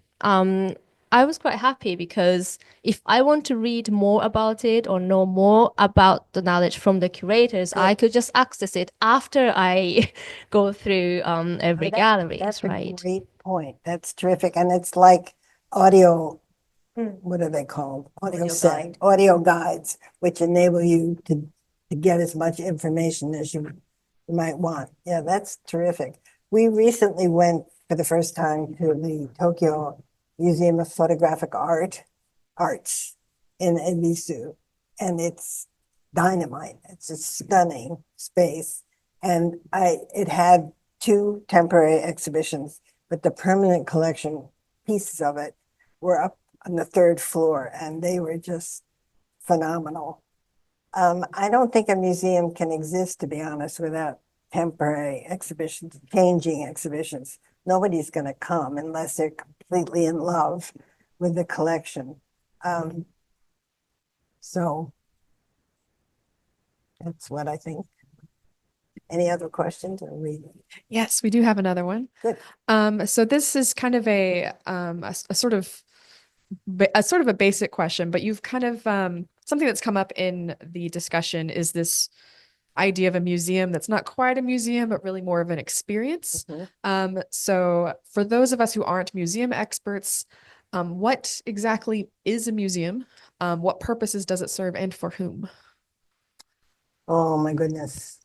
I was quite happy, because if I want to read more about it or know more about the knowledge from the curators, I could just access it after I go through every gallery, That's a right? great point. That's terrific. And it's like audio, what are they called? Audio guides, which enable you to get as much information as you might want. Yeah, that's terrific. We recently went for the first time to the Tokyo Museum of Photographic Arts in Ebisu, and it's dynamite. It's a stunning space. And it had two temporary exhibitions, but the permanent collection pieces of it were up on the third floor, and they were just phenomenal. I don't think a museum can exist, to be honest, without temporary exhibitions, changing exhibitions. Nobody's going to come unless they're completely in love with the collection. So that's what I think. Any other questions or we? Yes, we do have another one. Good. So this is kind of a sort of a basic question, but you've kind of something that's come up in the discussion is this idea of a museum that's not quite a museum, but really more of an experience. So for those of us who aren't museum experts, what exactly is a museum? What purposes does it serve, and for whom? Oh my goodness.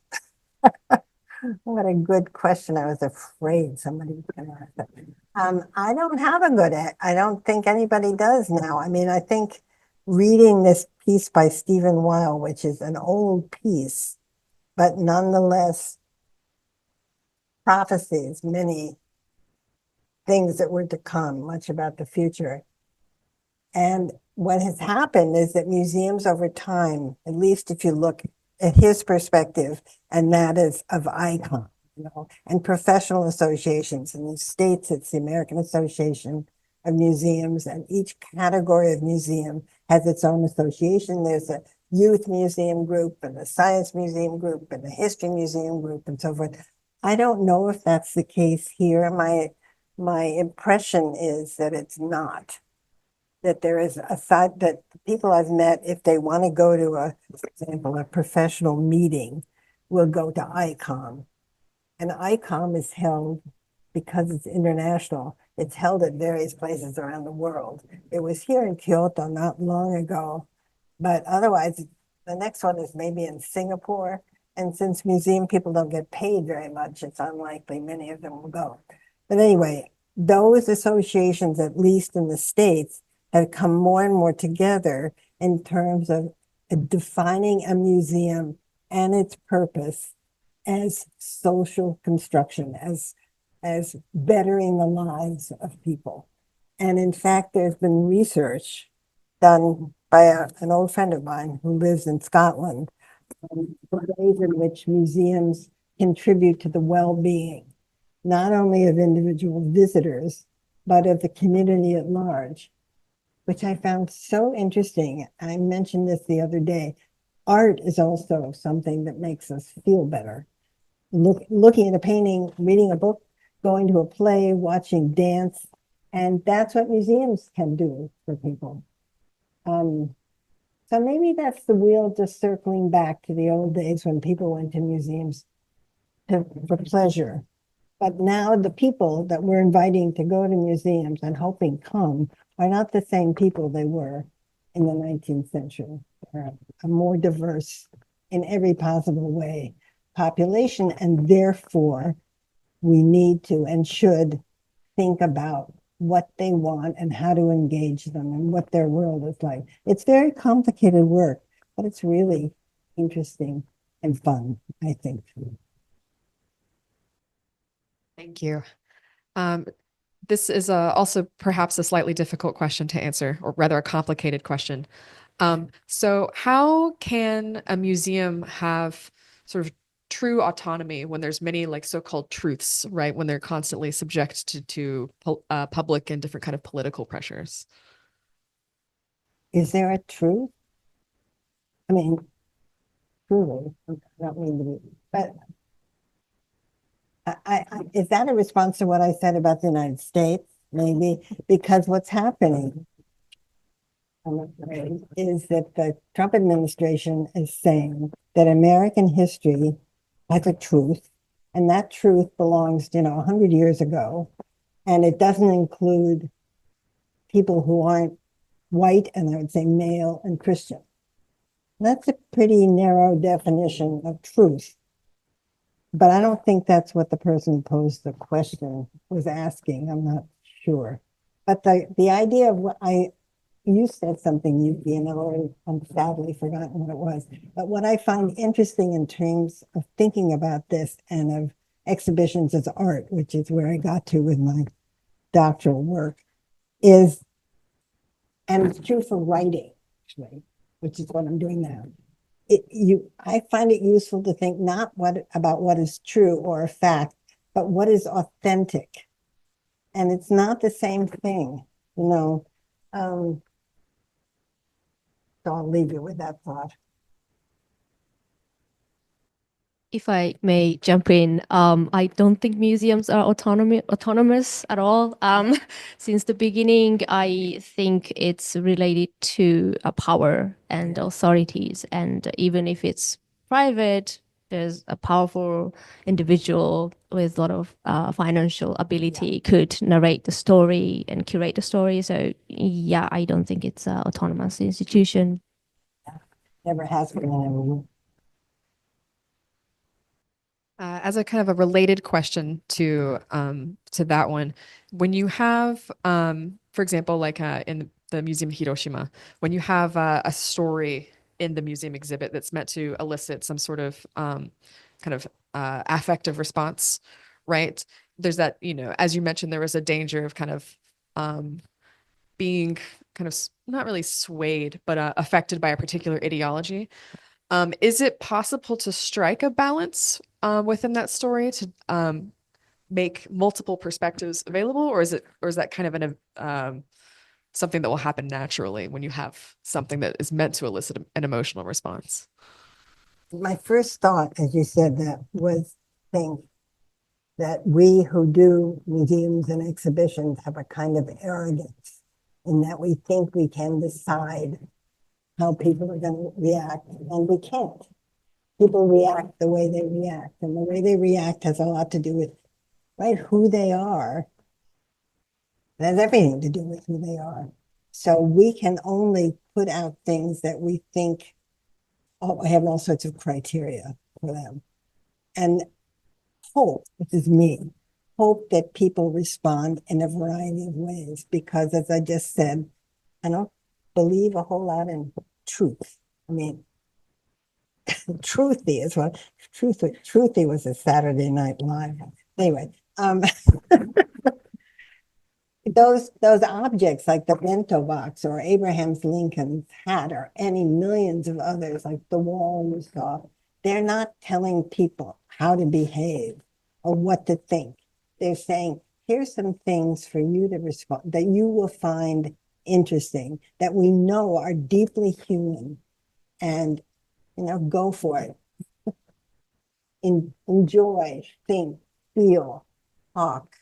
What a good question. I was afraid somebody was going to ask that. I don't have a I don't think anybody does now. I mean, I think reading this piece by Stephen Weil, which is an old piece, but nonetheless prophecies many things that were to come, much about the future. And what has happened is that museums over time, at least if you look at his perspective, and that is of icon, and professional associations. In the States, it's the American Association of Museums, and each category of museum has its own association. There's a youth museum group, and a science museum group, and a history museum group, and so forth. I don't know if that's the case here. My impression is that it's not. That there is a side that people I've met, if they want to go to for example, a professional meeting, will go to ICOM. And ICOM is held, because it's international, it's held at various places around the world. It was here in Kyoto not long ago, but otherwise, the next one is maybe in Singapore. And since museum people don't get paid very much, it's unlikely many of them will go. But anyway, those associations, at least in the States, have come more and more together in terms of defining a museum and its purpose as social construction, as bettering the lives of people. And in fact, there's been research done by an old friend of mine who lives in Scotland, the ways in which museums contribute to the well-being, not only of individual visitors, but of the community at large, which I found so interesting. I mentioned this the other day. Art is also something that makes us feel better. Looking at a painting, reading a book, going to a play, watching dance, and that's what museums can do for people. So maybe that's the wheel just circling back to the old days when people went to museums for pleasure. But now the people that we're inviting to go to museums and hoping come are not the same people they were in the 19th century. They're a more diverse, in every possible way, population, and therefore we need to and should think about what they want and how to engage them and what their world is like. It's very complicated work, but it's really interesting and fun, I think. Thank you. Um, this is also perhaps a slightly difficult question to answer, or rather a complicated question. So how can a museum have sort of true autonomy when there's many like so-called truths, right? When they're constantly subject to public and different kind of political pressures. Is there a truth? I mean, truly, I don't mean to be, but is that a response to what I said about the United States? Maybe because what's happening, I'm afraid, is that the Trump administration is saying that American history has a truth, and that truth belongs, 100 years ago, and it doesn't include people who aren't white, and I would say male and Christian. That's a pretty narrow definition of truth. But I don't think that's what the person who posed the question was asking. I'm not sure. But the idea of what you said something, and I've sadly forgotten what it was. But what I find interesting in terms of thinking about this and of exhibitions as art, which is where I got to with my doctoral work, is, and it's true for writing, actually, which is what I'm doing now. I find it useful to think not about what is true or a fact, but what is authentic. And it's not the same thing, you know. So I'll leave you with that thought. If I may jump in, I don't think museums are autonomous at all. Since the beginning, I think it's related to power and authorities. And even if it's private, there's a powerful individual with a lot of financial ability could narrate the story and curate the story. So yeah, I don't think it's an autonomous institution. Never has been and never will. As a kind of a related question to that one, when you have, for example, like in the Museum of Hiroshima, when you have a story in the museum exhibit that's meant to elicit some sort of kind of affective response, right? There's that, as you mentioned, there was a danger of kind of being kind of not really swayed, but affected by a particular ideology. Is it possible to strike a balance within that story to make multiple perspectives available, or is that kind of something that will happen naturally when you have something that is meant to elicit an emotional response? My first thought, as you said that, was think that we who do museums and exhibitions have a kind of arrogance in that we think we can decide how people are going to react, and we can't. People react the way they react, and the way they react has a lot to do with, right, who they are. It has everything to do with who they are. So we can only put out things that we think have all sorts of criteria for them. And hope, which is me, hope that people respond in a variety of ways. Because as I just said, I don't believe a whole lot in truth. I mean, Truthy is what Truthy was a Saturday Night Live. Anyway, those objects like the bento box or Abraham's Lincoln's hat or any millions of others like the wall you saw, they're not telling people how to behave or what to think. They're saying, here's some things for you to respond that you will find interesting, that we know are deeply human, and go for it. Enjoy, think, feel, talk.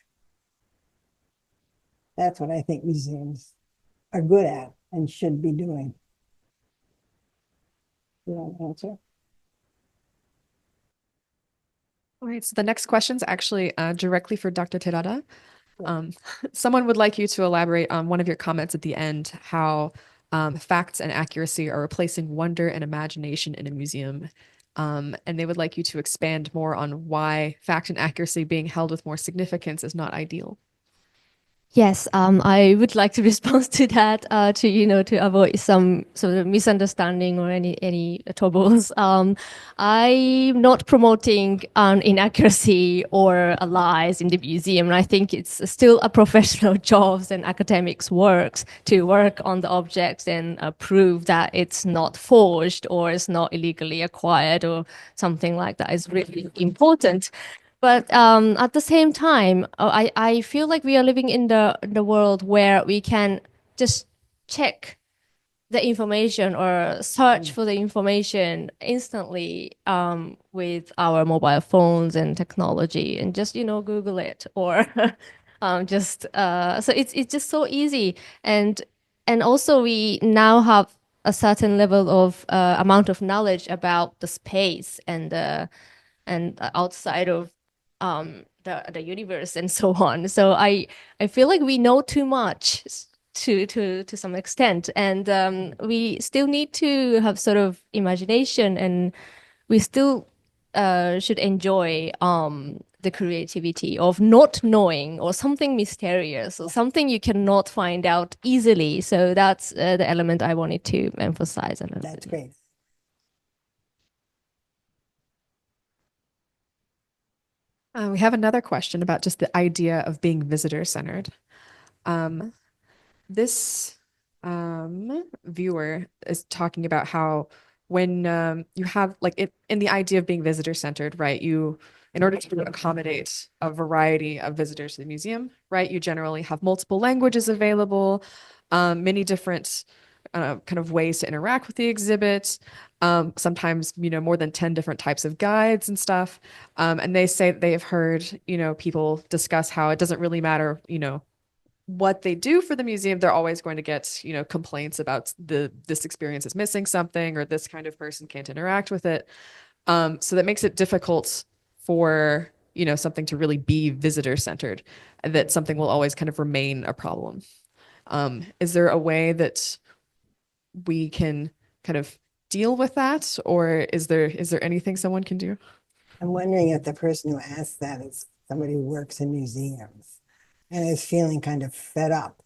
That's what I think museums are good at and should be doing. You want to answer? All right, so the next question is actually directly for Dr. Terada. Someone would like you to elaborate on one of your comments at the end, how facts and accuracy are replacing wonder and imagination in a museum. And they would like you to expand more on why fact and accuracy being held with more significance is not ideal. Yes, I would like to respond to that, to avoid some sort of misunderstanding or any troubles. I'm not promoting an inaccuracy or a lies in the museum. And I think it's still a professional jobs and academics works to work on the objects and prove that it's not forged or it's not illegally acquired or something like that is really important. But at the same time, I feel like we are living in the world where we can just check the information or search for the information instantly with our mobile phones and technology and just Google it or just so it's just so easy and also we now have a certain level of amount of knowledge about the space and outside of the universe and so on. So I feel like we know too much to some extent, and we still need to have sort of imagination, and we still should enjoy the creativity of not knowing or something mysterious or something you cannot find out easily. So that's the element I wanted to emphasize a little That's bit. great. We have another question about just the idea of being visitor-centered. Um, this viewer is talking about how when you have like it in the idea of being visitor-centered, right? In order to accommodate a variety of visitors to the museum, right? You generally have multiple languages available, many different kind of ways to interact with the exhibit. Sometimes, more than 10 different types of guides and stuff. And they say that they have heard, people discuss how it doesn't really matter, what they do for the museum, they're always going to get, complaints about this experience is missing something or this kind of person can't interact with it. So that makes it difficult for, something to really be visitor centered, and that something will always kind of remain a problem. Is there a way that we can kind of deal with that, or is there anything someone can do? I'm wondering if the person who asked that is somebody who works in museums and is feeling kind of fed up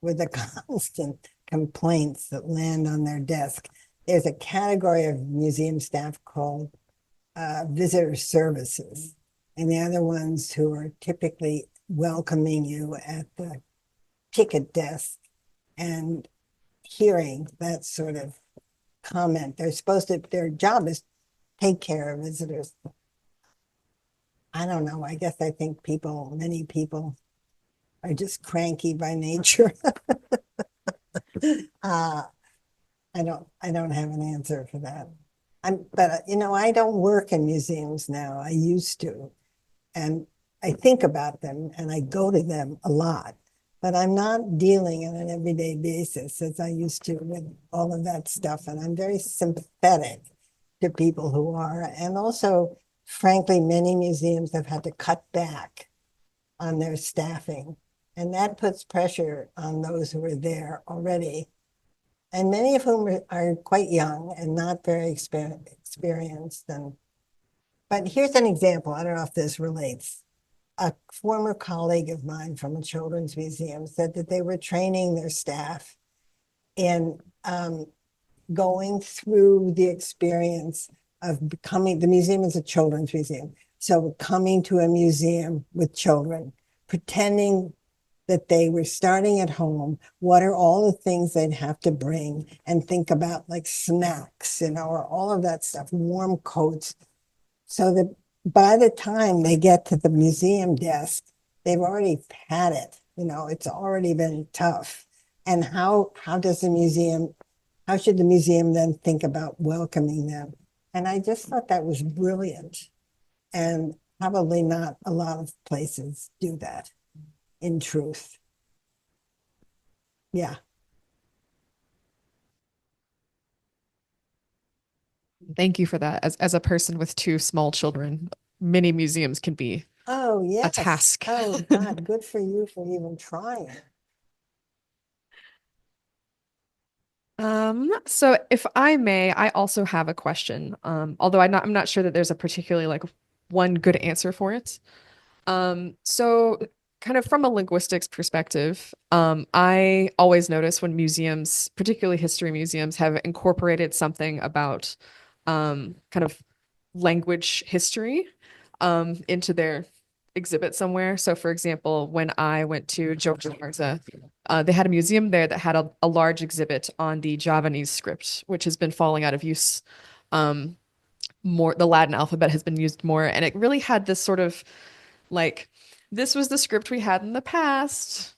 with the constant complaints that land on their desk. There's a category of museum staff called visitor services, and the other ones who are typically welcoming you at the ticket desk and hearing that sort of comment. Their job is take care of visitors. I don't know. I guess I think many people are just cranky by nature. uh, I don't have an answer for that. But I don't work in museums now. I used to, and I think about them and I go to them a lot, but I'm not dealing on an everyday basis as I used to with all of that stuff. And I'm very sympathetic to people who are, and also, frankly, many museums have had to cut back on their staffing, and that puts pressure on those who are there already, and many of whom are quite young and not very experienced. But here's an example. I don't know if this relates. A former colleague of mine from a children's museum said that they were training their staff in going through the experience of becoming, the museum is a children's museum. So coming to a museum with children, pretending that they were starting at home, what are all the things they'd have to bring, and think about like snacks, or all of that stuff, warm coats, so that by the time they get to the museum desk, they've already had it. It's already been tough. And how should the museum then think about welcoming them? And I just thought that was brilliant. And probably not a lot of places do that, in truth. Yeah. Thank you for that. As a person with two small children, many museums can be Oh, a yes. task. Oh, God, good for you for even trying. So if I may, I also have a question. Although I'm not sure that there's a particularly like one good answer for it. So kind of from a linguistics perspective, I always notice when museums, particularly history museums, have incorporated something about kind of language history into their exhibit somewhere. So, for example, when I went to Yogyakarta, they had a museum there that had a large exhibit on the Javanese script, which has been falling out of use. More, the Latin alphabet has been used more, and it really had this sort of like, this was the script we had in the past.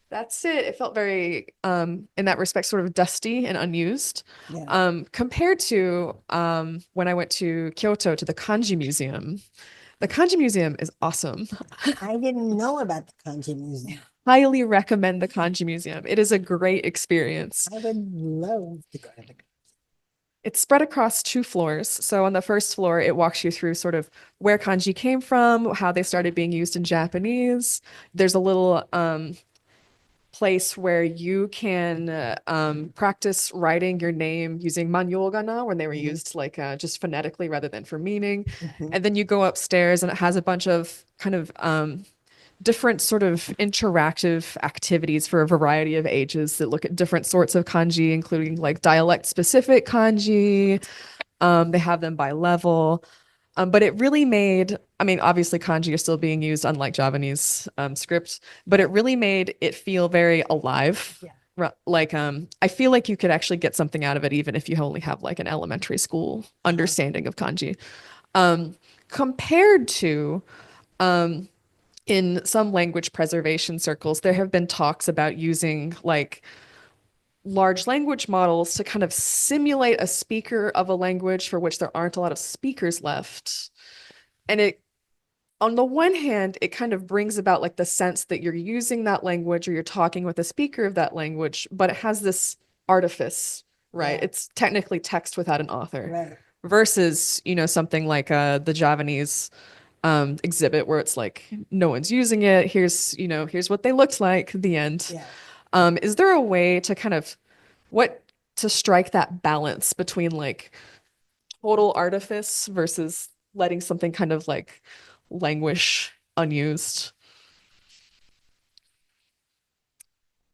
That's it. It felt very, in that respect, sort of dusty and unused. Yeah. Compared to when I went to Kyoto to the Kanji Museum. The Kanji Museum is awesome. I didn't know about the Kanji Museum. Highly recommend the Kanji Museum. It is a great experience. I would love to go to the. It's spread across 2 floors. So on the first floor, it walks you through sort of where kanji came from, how they started being used in Japanese. There's a little place where you can practice writing your name using manyogana when they were used like just phonetically rather than for meaning. Mhm. And then you go upstairs and it has a bunch of kind of different sort of interactive activities for a variety of ages that look at different sorts of kanji, including like dialect specific kanji. They have them by level. But it really made, I mean, obviously kanji are still being used, unlike Javanese script, but it really made it feel very alive. Yeah. Like, I feel like you could actually get something out of it, even if you only have like an elementary school understanding of kanji. Compared to, in some language preservation circles, there have been talks about using like large language models to kind of simulate a speaker of a language for which there aren't a lot of speakers left. And it, on the one hand, it kind of brings about like the sense that you're using that language or you're talking with a speaker of that language, but it has this artifice, right? Yeah. It's technically text without an author. Right. Versus, something like the Javanese exhibit where it's like no one's using it. Here's what they looked like, the end. Yeah. Is there a way to kind of to strike that balance between like total artifice versus letting something kind of like languish unused?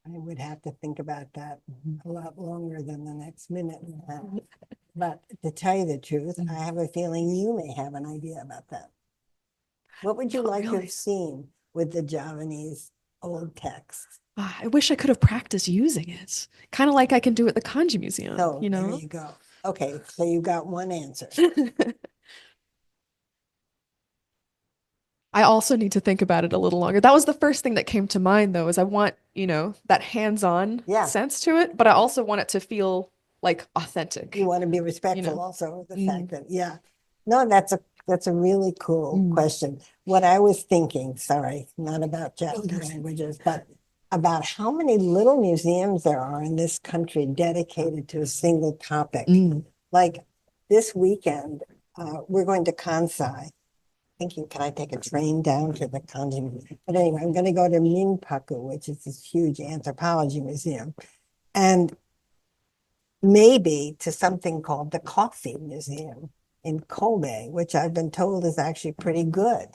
I would have to think about that a lot longer than the next minute and a half. But to tell you the truth, I have a feeling you may have an idea about that. What would you Not like to really. have seen with the Javanese old text? I wish I could have practiced using it. Kind of like I can do at the Kanji Museum, So there you go. Okay, so you got one answer. I also need to think about it a little longer. That was the first thing that came to mind, though, is I want, that hands-on Yeah. sense to it, but I also want it to feel like authentic. You want to be respectful know. also of the fact that, yeah. No, that's a really cool question. What I was thinking, sorry, not about Japanese languages, but about how many little museums there are in this country dedicated to a single topic. Like this weekend, we're going to Kansai. Thinking, can I take a train down to the Kanji Museum? But anyway, I'm going to go to Minpaku, which is this huge anthropology museum, and maybe to something called the Coffee Museum in Kobe, which I've been told is actually pretty good.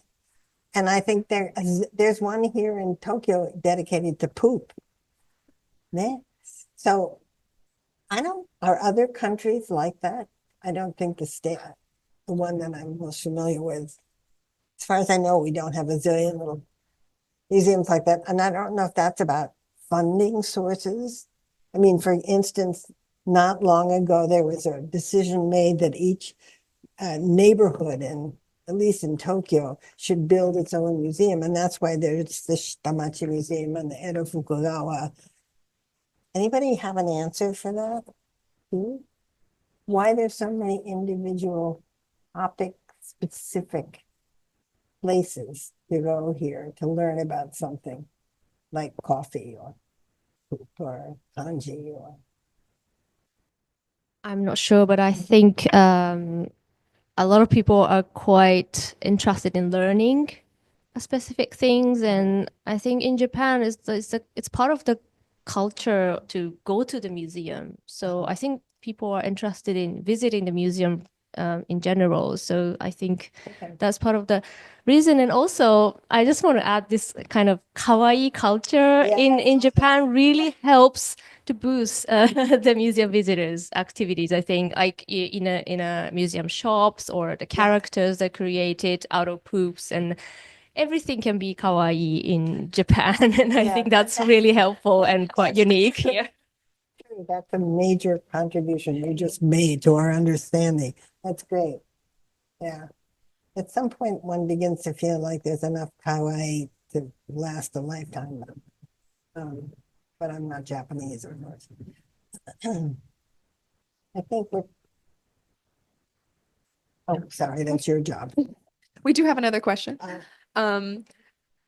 And I think there's one here in Tokyo dedicated to poop. Yeah. So are other countries like that? I don't think the one that I'm most familiar with, as far as I know, we don't have a zillion little museums like that. And I don't know if that's about funding sources. I mean, for instance, not long ago, there was a decision made that each neighborhood, at least in Tokyo, should build its own museum. And that's why there's the Shitamachi Museum and the Edo Fukugawa. Anybody have an answer for that? Why there's so many individual topic-specific places to go here to learn about something like coffee or poop or kanji or. I'm not sure, but I think a lot of people are quite interested in learning specific things, and I think in Japan it's part of the culture to go to the museum. So I think people are interested in visiting the museum in general. So I think Okay. that's part of the reason. And also, I just want to add this kind of kawaii culture in Japan really helps to boost the museum visitors' activities. I think like in a museum shops or the characters that created out of poops and everything can be kawaii in Japan. And I think that's really helpful and quite unique here. That's a major contribution you just made to our understanding. That's great. Yeah. At some point, one begins to feel like there's enough kawaii to last a lifetime. But I'm not Japanese, of course. I think we're. Oh, sorry, that's your job. We do have another question.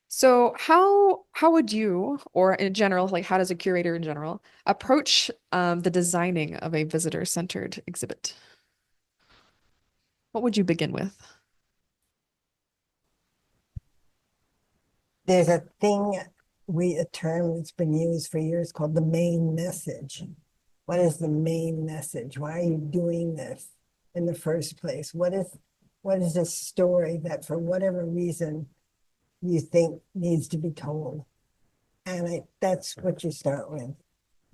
So how would you, or in general, like how does a curator in general approach the designing of a visitor-centered exhibit? What would you begin with? There's a term that's been used for years called the main message. What is the main message? Why are you doing this in the first place? What is a story that for whatever reason you think needs to be told? And that's what you start with.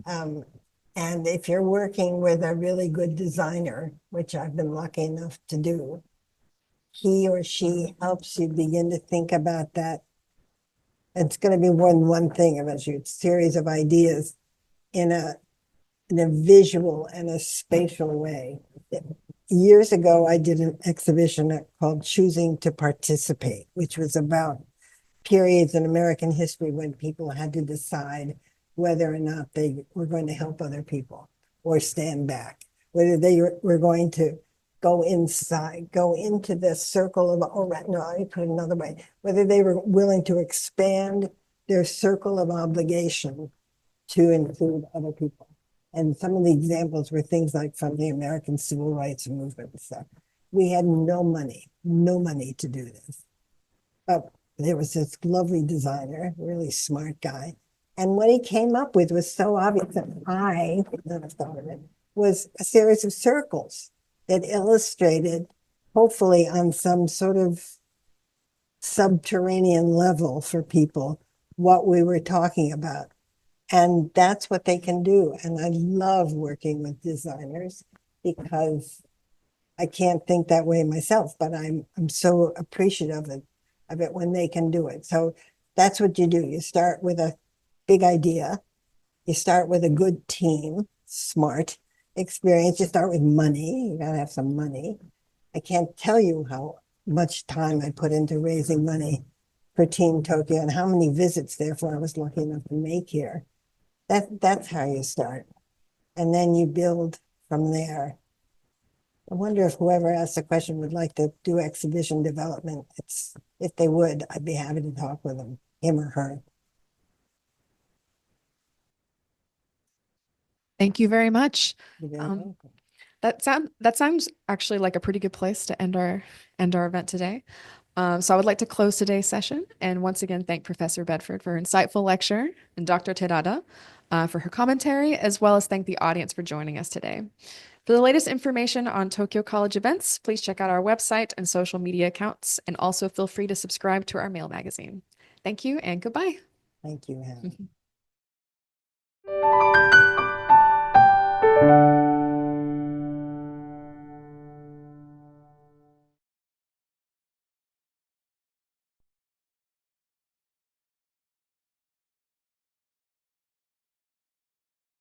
And if you're working with a really good designer, which I've been lucky enough to do, he or she helps you begin to think about that. It's going to be more than one thing about you. It's a series of ideas in a visual and a spatial way. Years ago, I did an exhibition called Choosing to Participate, which was about periods in American history when people had to decide whether or not they were going to help other people or stand back, whether they were going to go inside, go into the circle of, no, I put it another way, whether they were willing to expand their circle of obligation to include other people. And some of the examples were things like from the American Civil Rights Movement and stuff. We had no money to do this. But there was this lovely designer, really smart guy. And what he came up with was so obvious that I would have thought of it, was a series of circles that illustrated, hopefully on some sort of subterranean level for people, what we were talking about. And that's what they can do. And I love working with designers because I can't think that way myself, but I'm so appreciative of it when they can do it. So that's what you do. You start with a big idea. You start with a good team, smart experience. You start with money. You got to have some money. I can't tell you how much time I put into raising money for Team Tokyo and how many visits, therefore, I was lucky enough to make here. That's how you start. And then you build from there. I wonder if whoever asked the question would like to do exhibition development. If they would, I'd be happy to talk with them, him or her. Thank you very much. You're very welcome. That sounds actually like a pretty good place to end our event today. So I would like to close today's session and once again thank Professor Bedford for her insightful lecture and Dr. Terada for her commentary, as well as thank the audience for joining us today. For the latest information on Tokyo College events, please check out our website and social media accounts, and also feel free to subscribe to our mail magazine. Thank you and goodbye. Thank you, Hannah.